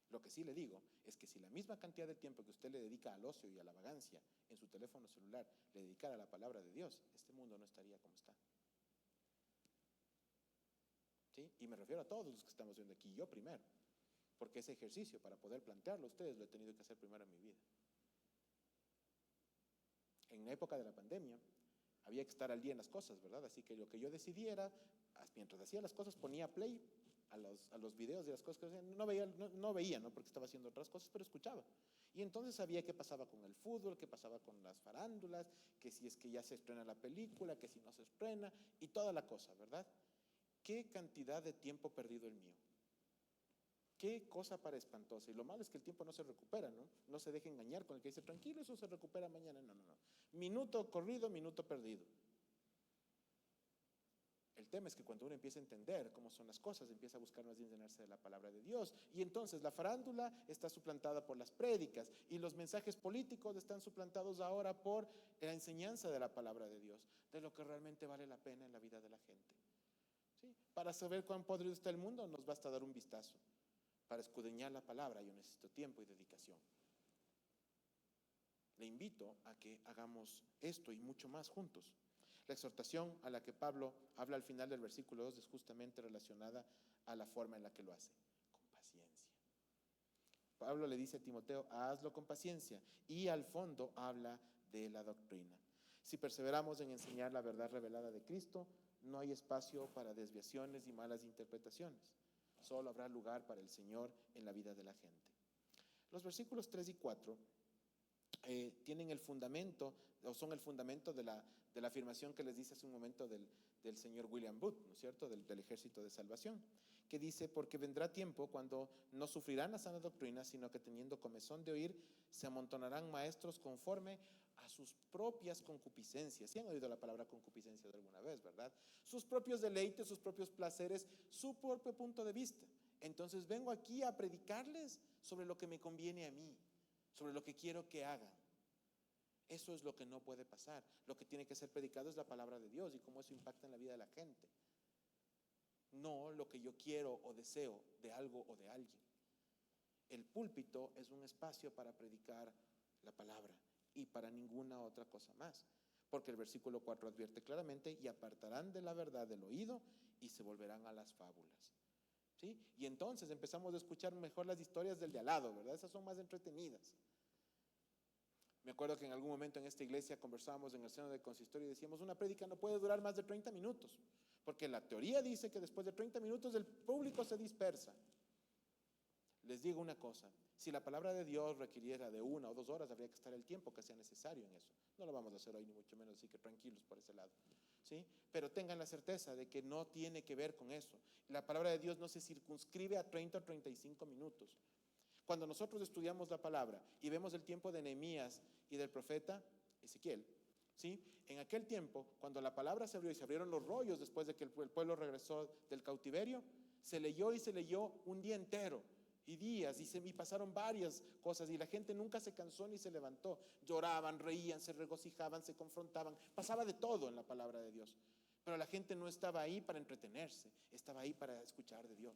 Lo que sí le digo es que si la misma cantidad de tiempo que usted le dedica al ocio y a la vagancia en su teléfono celular le dedicara a la palabra de Dios, este mundo no estaría como está. ¿Sí? Y me refiero a todos los que estamos viendo aquí, yo primero, porque ese ejercicio, para poder plantearlo a ustedes, lo he tenido que hacer primero en mi vida. En la época de la pandemia había que estar al día en las cosas, ¿verdad? Así que lo que yo decidí era, mientras hacía las cosas, ponía play a los videos de las cosas que hacía. No veía, ¿no? Porque estaba haciendo otras cosas, pero escuchaba. Y entonces sabía qué pasaba con el fútbol, qué pasaba con las farándulas, que si es que ya se estrena la película, que si no se estrena, y toda la cosa, ¿verdad? ¿Qué cantidad de tiempo perdido el mío? Qué cosa para espantosa. Y lo malo es que el tiempo no se recupera, ¿no? No se deje engañar con el que dice, tranquilo, eso se recupera mañana. No, no, no. Minuto corrido, minuto perdido. El tema es que cuando uno empieza a entender cómo son las cosas, empieza a buscar más bien llenarse de la palabra de Dios. Y entonces la farándula está suplantada por las prédicas y los mensajes políticos están suplantados ahora por la enseñanza de la palabra de Dios, de lo que realmente vale la pena en la vida de la gente. ¿Sí? Para saber cuán podrido está el mundo, nos basta dar un vistazo. Para escudriñar la palabra yo necesito tiempo y dedicación. Le invito a que hagamos esto y mucho más juntos. La exhortación a la que Pablo habla al final del versículo 2 es justamente relacionada a la forma en la que lo hace, con paciencia. Pablo le dice a Timoteo, hazlo con paciencia, y al fondo habla de la doctrina. Si perseveramos en enseñar la verdad revelada de Cristo, no hay espacio para desviaciones y malas interpretaciones. Solo habrá lugar para el Señor en la vida de la gente. Los versículos 3 y 4 tienen el fundamento, o son el fundamento de la afirmación que les dice hace un momento del señor William Booth, ¿no es cierto?, del Ejército de Salvación, que dice, porque vendrá tiempo cuando no sufrirán la sana doctrina, sino que teniendo comezón de oír, se amontonarán maestros conforme a sus propias concupiscencias. ¿Sí han oído la palabra concupiscencia de alguna vez, verdad? Sus propios deleites, sus propios placeres, su propio punto de vista. Entonces vengo aquí a predicarles sobre lo que me conviene a mí, sobre lo que quiero que hagan. Eso es lo que no puede pasar. Lo que tiene que ser predicado es la palabra de Dios y cómo eso impacta en la vida de la gente. No lo que yo quiero o deseo de algo o de alguien. El púlpito es un espacio para predicar la palabra y para ninguna otra cosa más. Porque el versículo 4 advierte claramente, y apartarán de la verdad del oído y se volverán a las fábulas. ¿Sí? Y entonces empezamos a escuchar mejor las historias del de al lado, ¿verdad? Esas son más entretenidas. Me acuerdo que en algún momento en esta iglesia conversábamos en el seno del consistorio y decíamos, una prédica no puede durar más de 30 minutos, porque la teoría dice que después de 30 minutos el público se dispersa. Les digo una cosa, si la palabra de Dios requiriera de 1 o 2 horas, habría que estar el tiempo que sea necesario en eso. No lo vamos a hacer hoy, ni mucho menos, así que tranquilos por ese lado. ¿Sí? Pero tengan la certeza de que no tiene que ver con eso. La palabra de Dios no se circunscribe a 30 o 35 minutos. Cuando nosotros estudiamos la palabra y vemos el tiempo de Nehemías y del profeta Ezequiel, ¿sí? En aquel tiempo, cuando la palabra se abrió y se abrieron los rollos después de que el pueblo regresó del cautiverio, se leyó y se leyó un día entero y días y pasaron varias cosas y la gente nunca se cansó ni se levantó. Lloraban, reían, se regocijaban, se confrontaban, pasaba de todo en la palabra de Dios. Pero la gente no estaba ahí para entretenerse, estaba ahí para escuchar de Dios.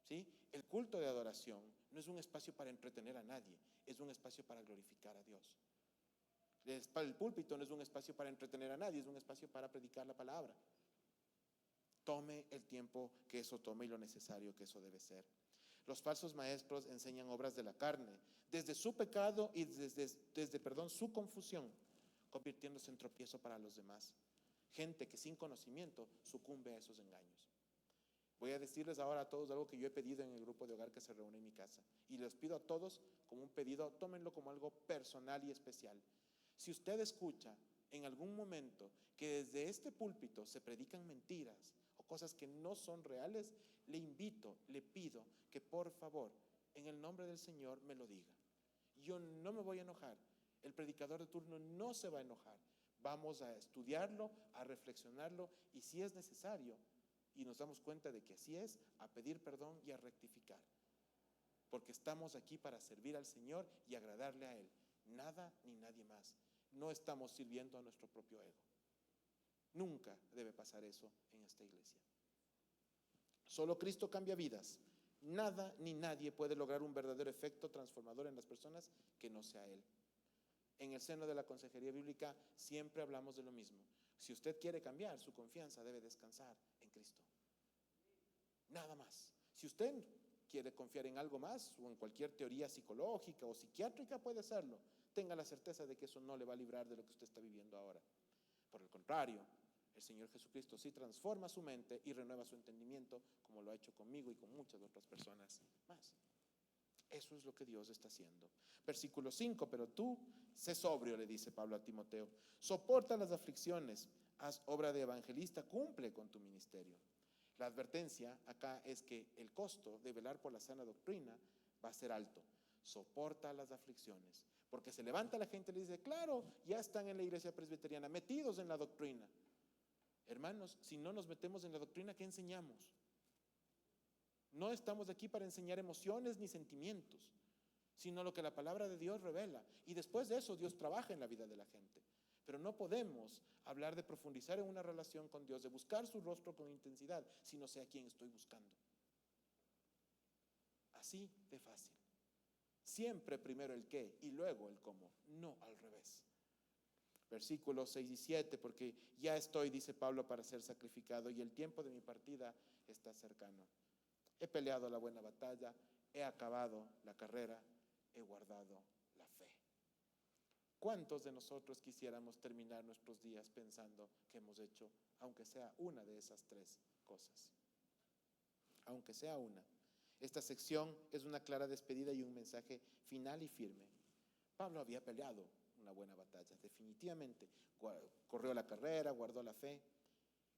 ¿Sí? El culto de adoración no es un espacio para entretener a nadie, es un espacio para glorificar a Dios. El púlpito no es un espacio para entretener a nadie, es un espacio para predicar la palabra. Tome el tiempo que eso tome y lo necesario que eso debe ser. Los falsos maestros enseñan obras de la carne, desde su pecado y desde su confusión, convirtiéndose en tropiezo para los demás. Gente que sin conocimiento sucumbe a esos engaños. Voy a decirles ahora a todos algo que yo he pedido en el grupo de hogar que se reúne en mi casa. Y les pido a todos como un pedido, tómenlo como algo personal y especial. Si usted escucha en algún momento que desde este púlpito se predican mentiras o cosas que no son reales, le invito, le pido que por favor, en el nombre del Señor, me lo diga. Yo no me voy a enojar. El predicador de turno no se va a enojar. Vamos a estudiarlo, a reflexionarlo y si es necesario, y nos damos cuenta de que así es, a pedir perdón y a rectificar. Porque estamos aquí para servir al Señor y agradarle a Él. Nada ni nadie más. No estamos sirviendo a nuestro propio ego. Nunca debe pasar eso en esta iglesia. Solo Cristo cambia vidas. Nada ni nadie puede lograr un verdadero efecto transformador en las personas que no sea Él. En el seno de la consejería bíblica siempre hablamos de lo mismo. Si usted quiere cambiar, su confianza debe descansar en Cristo. Nada más. Si usted quiere confiar en algo más o en cualquier teoría psicológica o psiquiátrica, puede hacerlo. Tenga la certeza de que eso no le va a librar de lo que usted está viviendo ahora. Por el contrario, el Señor Jesucristo sí transforma su mente y renueva su entendimiento, como lo ha hecho conmigo y con muchas otras personas más. Eso es lo que Dios está haciendo. Versículo 5, pero tú sé sobrio, le dice Pablo a Timoteo, soporta las aflicciones, haz obra de evangelista, cumple con tu ministerio. La advertencia acá es que el costo de velar por la sana doctrina va a ser alto. Soporta las aflicciones. Porque se levanta la gente y le dice, claro, ya están en la iglesia presbiteriana, metidos en la doctrina. Hermanos, si no nos metemos en la doctrina, ¿qué enseñamos? No estamos aquí para enseñar emociones ni sentimientos, sino lo que la palabra de Dios revela. Y después de eso, Dios trabaja en la vida de la gente. Pero no podemos hablar de profundizar en una relación con Dios, de buscar su rostro con intensidad, si no sé a quién estoy buscando. Así de fácil. Siempre primero el qué y luego el cómo, no al revés. Versículos 6 y 7, porque ya estoy, dice Pablo, para ser sacrificado y el tiempo de mi partida está cercano. He peleado la buena batalla, he acabado la carrera, he guardado la fe. ¿Cuántos de nosotros quisiéramos terminar nuestros días pensando que hemos hecho, aunque sea una de esas tres cosas? Aunque sea una. Esta sección es una clara despedida y un mensaje final y firme. Pablo había peleado una buena batalla, definitivamente. Corrió la carrera, guardó la fe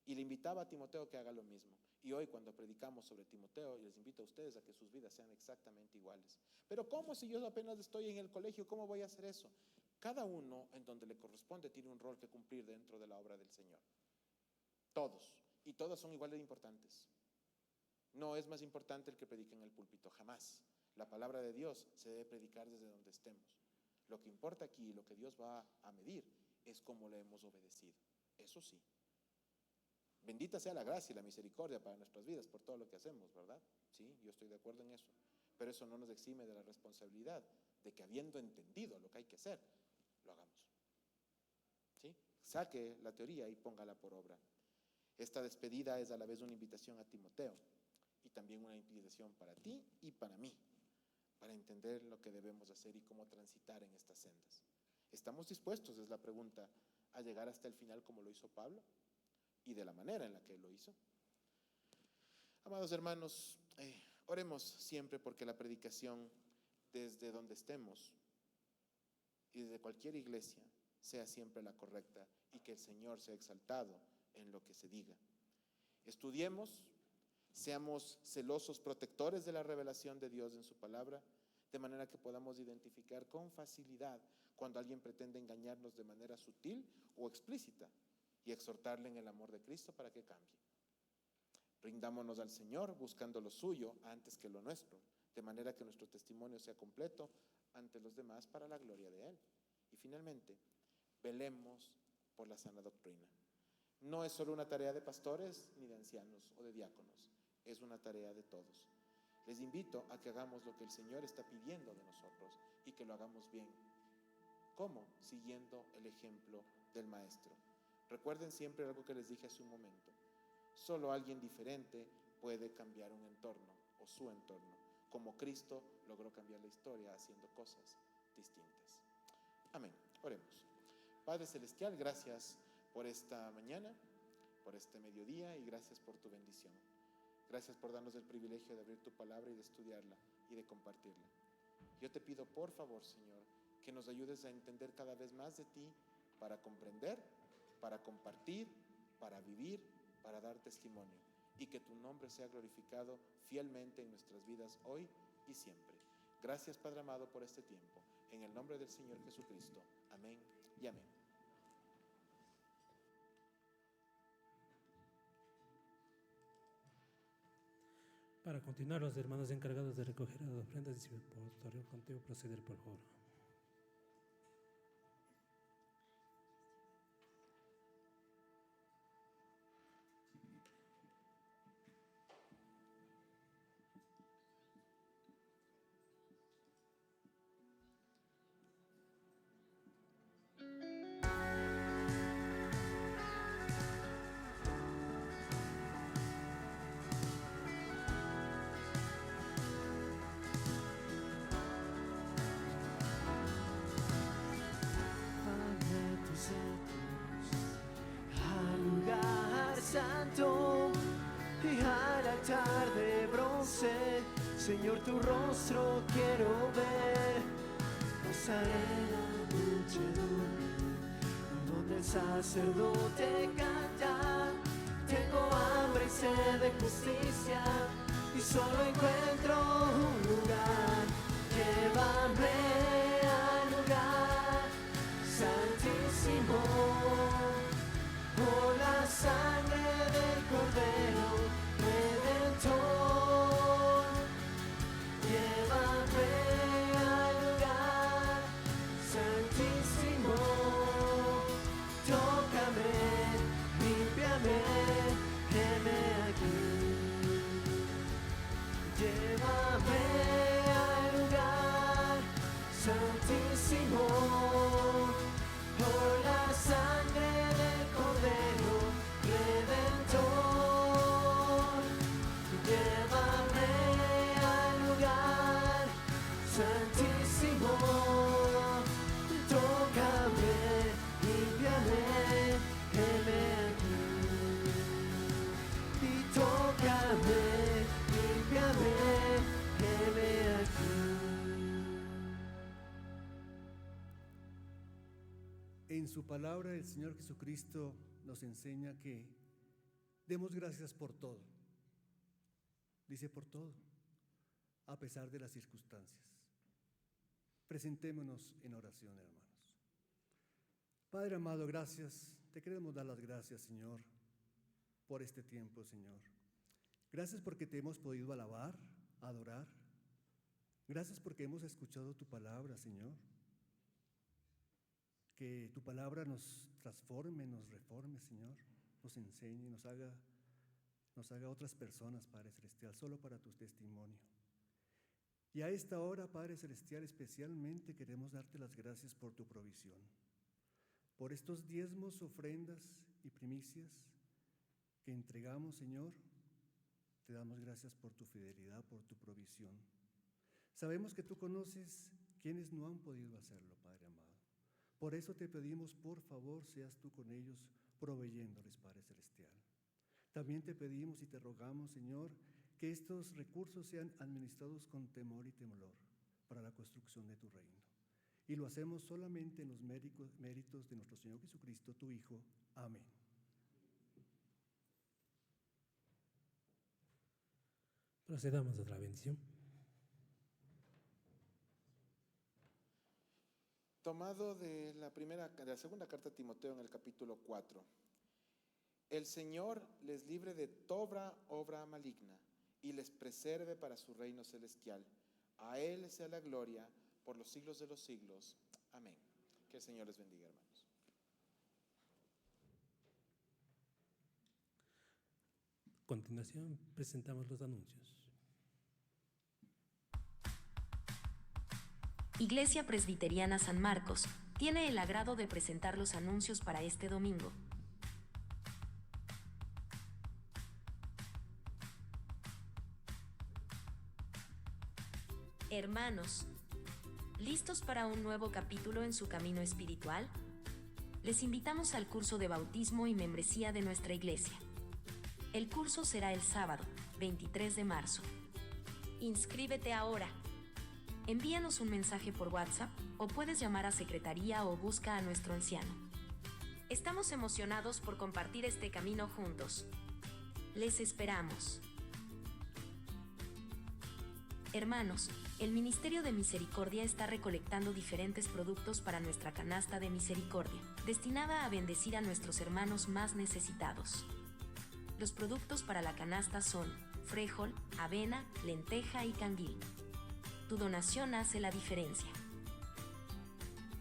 y le invitaba a Timoteo que haga lo mismo. Y hoy cuando predicamos sobre Timoteo, les invito a ustedes a que sus vidas sean exactamente iguales. Pero ¿cómo si yo apenas estoy en el colegio? ¿Cómo voy a hacer eso? Cada uno en donde le corresponde tiene un rol que cumplir dentro de la obra del Señor. Todos. Y todas son igual de importantes. No es más importante el que predica en el púlpito, jamás. La palabra de Dios se debe predicar desde donde estemos. Lo que importa aquí, lo que Dios va a medir, es cómo le hemos obedecido. Eso sí. Bendita sea la gracia y la misericordia para nuestras vidas por todo lo que hacemos, ¿verdad? Sí, yo estoy de acuerdo en eso. Pero eso no nos exime de la responsabilidad de que habiendo entendido lo que hay que hacer, lo hagamos. ¿Sí? Saque la teoría y póngala por obra. Esta despedida es a la vez una invitación a Timoteo y también una invitación para ti y para mí, para entender lo que debemos hacer y cómo transitar en estas sendas. ¿Estamos dispuestos, es la pregunta, a llegar hasta el final como lo hizo Pablo? Y de la manera en la que él lo hizo. Amados hermanos, oremos siempre porque la predicación desde donde estemos y desde cualquier iglesia sea siempre la correcta y que el Señor sea exaltado en lo que se diga. Estudiemos, seamos celosos protectores de la revelación de Dios en su palabra, de manera que podamos identificar con facilidad cuando alguien pretende engañarnos de manera sutil o explícita y exhortarle en el amor de Cristo para que cambie. Rindámonos al Señor buscando lo suyo antes que lo nuestro, de manera que nuestro testimonio sea completo ante los demás para la gloria de Él. Y finalmente, velemos por la sana doctrina. No es solo una tarea de pastores, ni de ancianos o de diáconos, es una tarea de todos. Les invito a que hagamos lo que el Señor está pidiendo de nosotros y que lo hagamos bien. ¿Cómo? Siguiendo el ejemplo del Maestro. Recuerden siempre algo que les dije hace un momento. Solo alguien diferente puede cambiar un entorno o su entorno, como Cristo logró cambiar la historia haciendo cosas distintas. Amén. Oremos. Padre Celestial, gracias por esta mañana, por este mediodía y gracias por tu bendición. Gracias por darnos el privilegio de abrir tu palabra y de estudiarla y de compartirla. Yo te pido por favor, Señor, que nos ayudes a entender cada vez más de ti para comprender, para compartir, para vivir, para dar testimonio y que tu nombre sea glorificado fielmente en nuestras vidas hoy y siempre. Gracias, Padre amado, por este tiempo. En el nombre del Señor Jesucristo. Amén y amén. Para continuar, los hermanos encargados de recoger las ofrendas, y si por contigo proceder, por favor. Al lugar santo y al altar de bronce, Señor, tu rostro quiero ver. Pasaré la muchedumbre donde el sacerdote canta. Tengo hambre sed de justicia y solo encuentro un lugar. Llévame al lugar santísimo por la sangre del Cordero Redentor. Llévame al lugar santísimo, tócame, límpiame, heme aquí. Llévame al lugar santísimo por la sangre del Cordero Redentor. Llévame al lugar santísimo, tócame, límpiame, heme aquí. Y tócame, límpiame, heme aquí. En su palabra el Señor Jesucristo nos enseña que demos gracias por todo. Dice por todo, a pesar de las circunstancias. Presentémonos en oración, hermanos. Padre amado, gracias. Te queremos dar las gracias, Señor, por este tiempo, Señor. Gracias porque te hemos podido alabar, adorar. Gracias porque hemos escuchado tu palabra, Señor. Que tu palabra nos transforme, nos reforme, Señor. Nos enseñe, nos haga otras personas, Padre Celestial, solo para tu testimonio. Y a esta hora, Padre Celestial, especialmente queremos darte las gracias por tu provisión, por estos diezmos, ofrendas y primicias que entregamos, Señor. Te damos gracias por tu fidelidad, por tu provisión. Sabemos que tú conoces quienes no han podido hacerlo, Padre amado. Por eso te pedimos, por favor, seas tú con ellos, proveyéndoles, Padre Celestial. También te pedimos y te rogamos, Señor, que estos recursos sean administrados con temor y temblor para la construcción de tu reino. Y lo hacemos solamente en los méritos de nuestro Señor Jesucristo, tu Hijo. Amén. Procedamos a la bendición. Tomado de la segunda carta a Timoteo en el capítulo 4. El Señor les libre de toda obra maligna y les preserve para su reino celestial. A Él sea la gloria por los siglos de los siglos. Amén. Que el Señor les bendiga, hermanos. A continuación, presentamos los anuncios. Iglesia Presbiteriana San Marcos tiene el agrado de presentar los anuncios para este domingo. Hermanos, ¿listos para un nuevo capítulo en su camino espiritual? Les invitamos al curso de bautismo y membresía de nuestra iglesia. El curso será el sábado, 23 de marzo. Inscríbete ahora. Envíanos un mensaje por WhatsApp o puedes llamar a secretaría o busca a nuestro anciano. Estamos emocionados por compartir este camino juntos. Les esperamos. Hermanos, el Ministerio de Misericordia está recolectando diferentes productos para nuestra canasta de misericordia, destinada a bendecir a nuestros hermanos más necesitados. Los productos para la canasta son frijol, avena, lenteja y canguil. Tu donación hace la diferencia.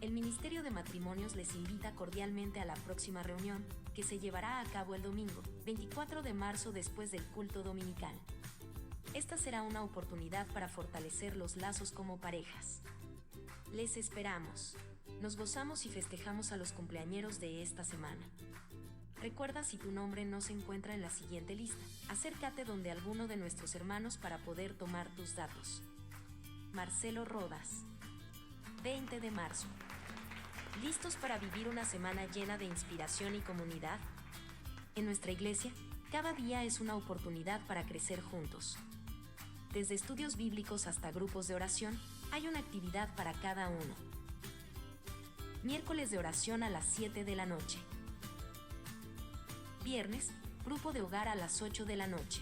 El Ministerio de Matrimonios les invita cordialmente a la próxima reunión, que se llevará a cabo el domingo, 24 de marzo después del culto dominical. Esta será una oportunidad para fortalecer los lazos como parejas. Les esperamos. Nos gozamos y festejamos a los cumpleañeros de esta semana. Recuerda, si tu nombre no se encuentra en la siguiente lista, acércate donde alguno de nuestros hermanos para poder tomar tus datos. Marcelo Rodas. 20 de marzo. ¿Listos para vivir una semana llena de inspiración y comunidad? En nuestra iglesia, cada día es una oportunidad para crecer juntos. Desde estudios bíblicos hasta grupos de oración, hay una actividad para cada uno. Miércoles de oración a las 7 de la noche. Viernes, Grupo de hogar a las 8 de la noche.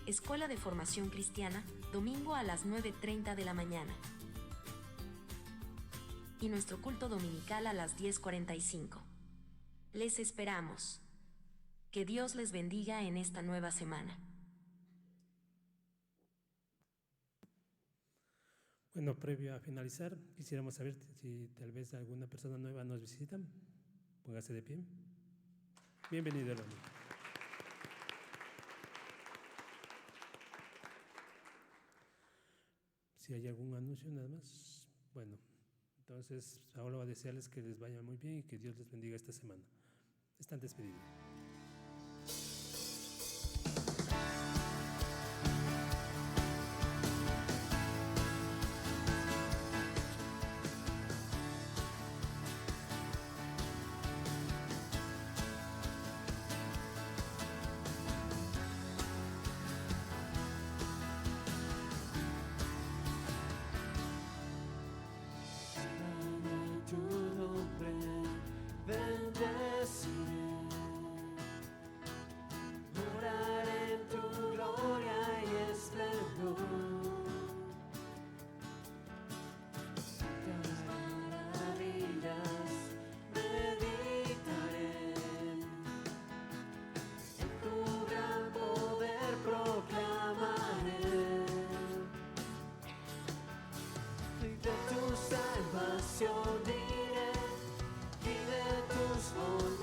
Escuela de Formación Cristiana, domingo a las 9:30 de la mañana. Y nuestro culto dominical a las 10:45. Les esperamos. Que Dios les bendiga en esta nueva semana. Bueno, previo a finalizar, quisiéramos saber si tal vez alguna persona nueva nos visita. Póngase de pie. Bienvenido, hermano. Si hay algún anuncio, nada más. Bueno, entonces ahora voy a desearles que les vaya muy bien y que Dios les bendiga esta semana. Están despedidos. Tu nombre bendeciré, oraré en tu gloria y esplendor. Tus maravillas meditaré, en tu gran poder proclamaré. Y de tu salvación diré, y de tus bondades